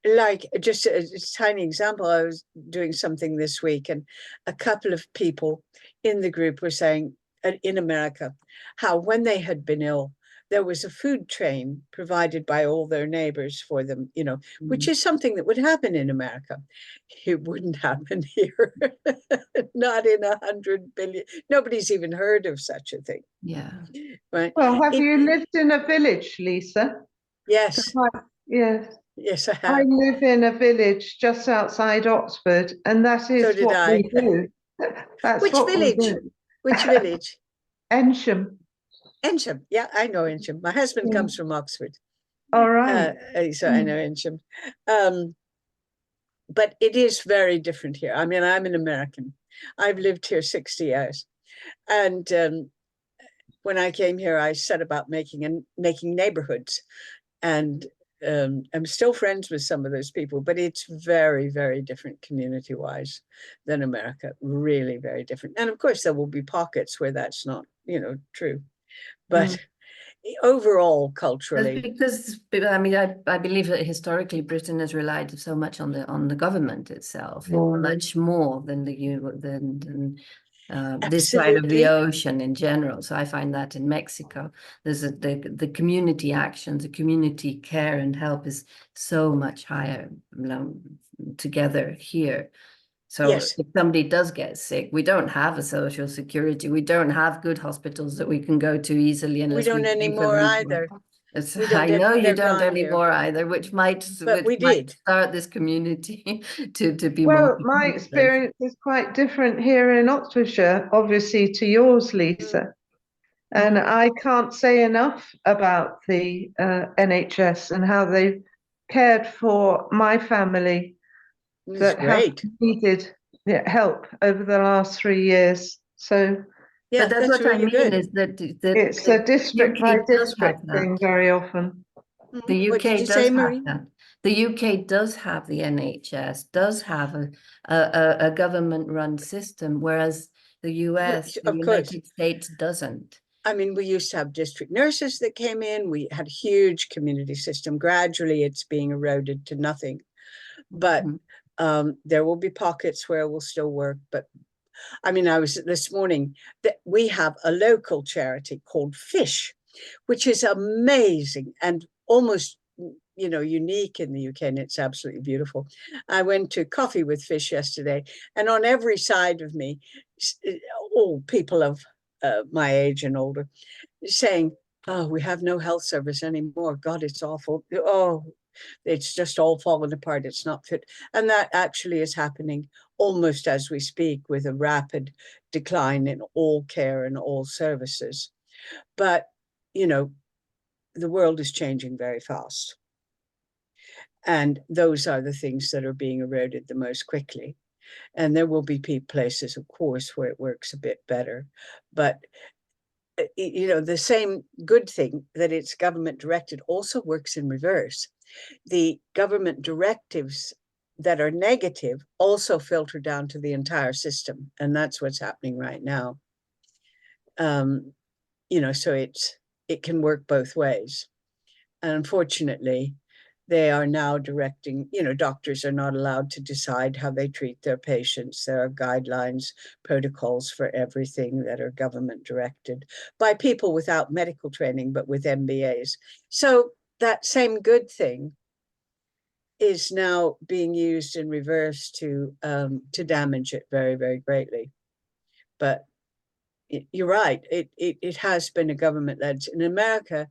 Like, just a tiny example, I was doing something this week, and a couple of people in the group were saying, in America, how when they had been ill, there was a food train provided by all their neighbors for them, you know, which is something that would happen in America. It wouldn't happen here. Not in 100 billion. Nobody's even heard of such a thing. Yeah. Right. Well, have you lived in a village, Lisa? Yes. Yes. Yes, I I have. live in a village just outside Oxford, and that is So did what I. we do. That's Which what village? we do. Which village? Ensham. Ensham. Yeah, I know Ensham. My husband comes from Oxford. All right. So I know Ensham. But it is very different here. I mean, I'm an American. I've lived here 60 years. And when I came here, I set about making neighborhoods. And I'm still friends with some of those people, but it's very, very different community-wise than America. Really very different. And of course, there will be pockets where that's not, you know, true. But overall, culturally, because I mean, I believe that historically Britain has relied so much on the government itself, much more than this side of the ocean in general. So I find that in Mexico, there's the community actions, the community care and help is so much higher together here. So yes. if somebody does get sick, we don't have a social security. We don't have good hospitals that we can go to easily unless we don't pay for anymore them. either. I know you don't here. anymore either, which might start this community to be more. Well, my experience is quite different here in Oxfordshire, obviously, to yours, Lisa. And I can't say enough about the NHS and how they've cared for my family that have needed help over the last 3 years. So yeah, but that's what really I mean good. is that it's a district by district thing very often. The What did UK you does say, have Marie? that. The UK does have the NHS, does have a government-run system, whereas the US, the United States doesn't. I mean, we used to have district nurses that came in. We had a huge community system. Gradually, it's being eroded to nothing. But there will be pockets where it will still work. But I mean, I was this morning that we have a local charity called Fish, which is amazing and almost, you know, unique in the UK, and it's absolutely beautiful. I went to coffee with Fish yesterday, and on every side of me, all people of my age and older saying, oh, we have no health service anymore. God, it's awful. Oh, It's just all fallen apart. It's not fit. And that actually is happening almost as we speak, with a rapid decline in all care and all services. But, you know, the world is changing very fast. And those are the things that are being eroded the most quickly. And there will be places, of course, where it works a bit better. But, you know, the same good thing that it's government directed also works in reverse. The government directives that are negative also filter down to the entire system. And that's what's happening right now. You know, so it can work both ways. And unfortunately, they are now directing, you know, doctors are not allowed to decide how they treat their patients. There are guidelines, protocols for everything that are government directed by people without medical training, but with MBAs. So that same good thing is now being used in reverse to damage it very, very greatly. But you're right, it has been a government-led. In America,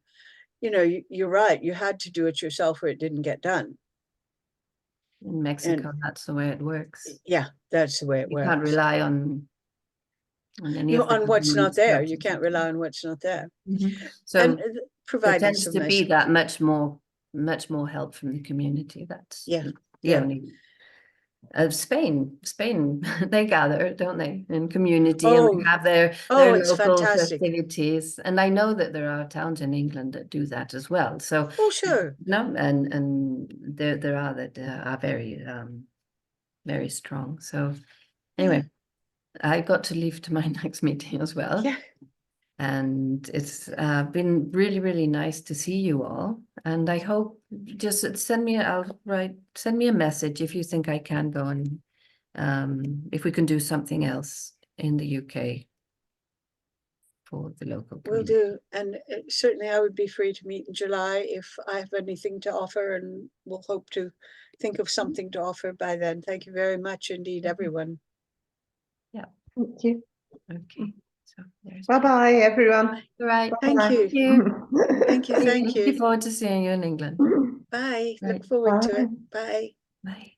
you know, you're right, you had to do it yourself or it didn't get done. In Mexico, that's the way it works. Yeah, that's the way it You works. can't rely on any You of the on what's not government there. You strategies. can't rely on what's not there. So And there providing tends some to nice, be that much more help from the community. That's Yeah, the yeah. only. Spain, they gather, don't they, in community, Oh, and they have their it's local fantastic. festivities. And I know that there are towns in England that do that as well. So Oh, sure. no, and there are that are very very strong. So anyway, I got to leave to my next meeting as well. Yeah. And it's been really, really nice to see you all. And I hope just send me a message if you think I can go, and if we can do something else in the UK for the local Will community. do. And certainly I would be free to meet in July if I have anything to offer, and we'll hope to think of something to offer by then. Thank you very much indeed, everyone. Yeah. Thank you. Okay. So there's Bye-bye, everyone. all right. Thank Bye. you. Thank you. Thank Looking you. forward to seeing you in England. Bye. Right. Look forward to Bye. it. Bye. Bye.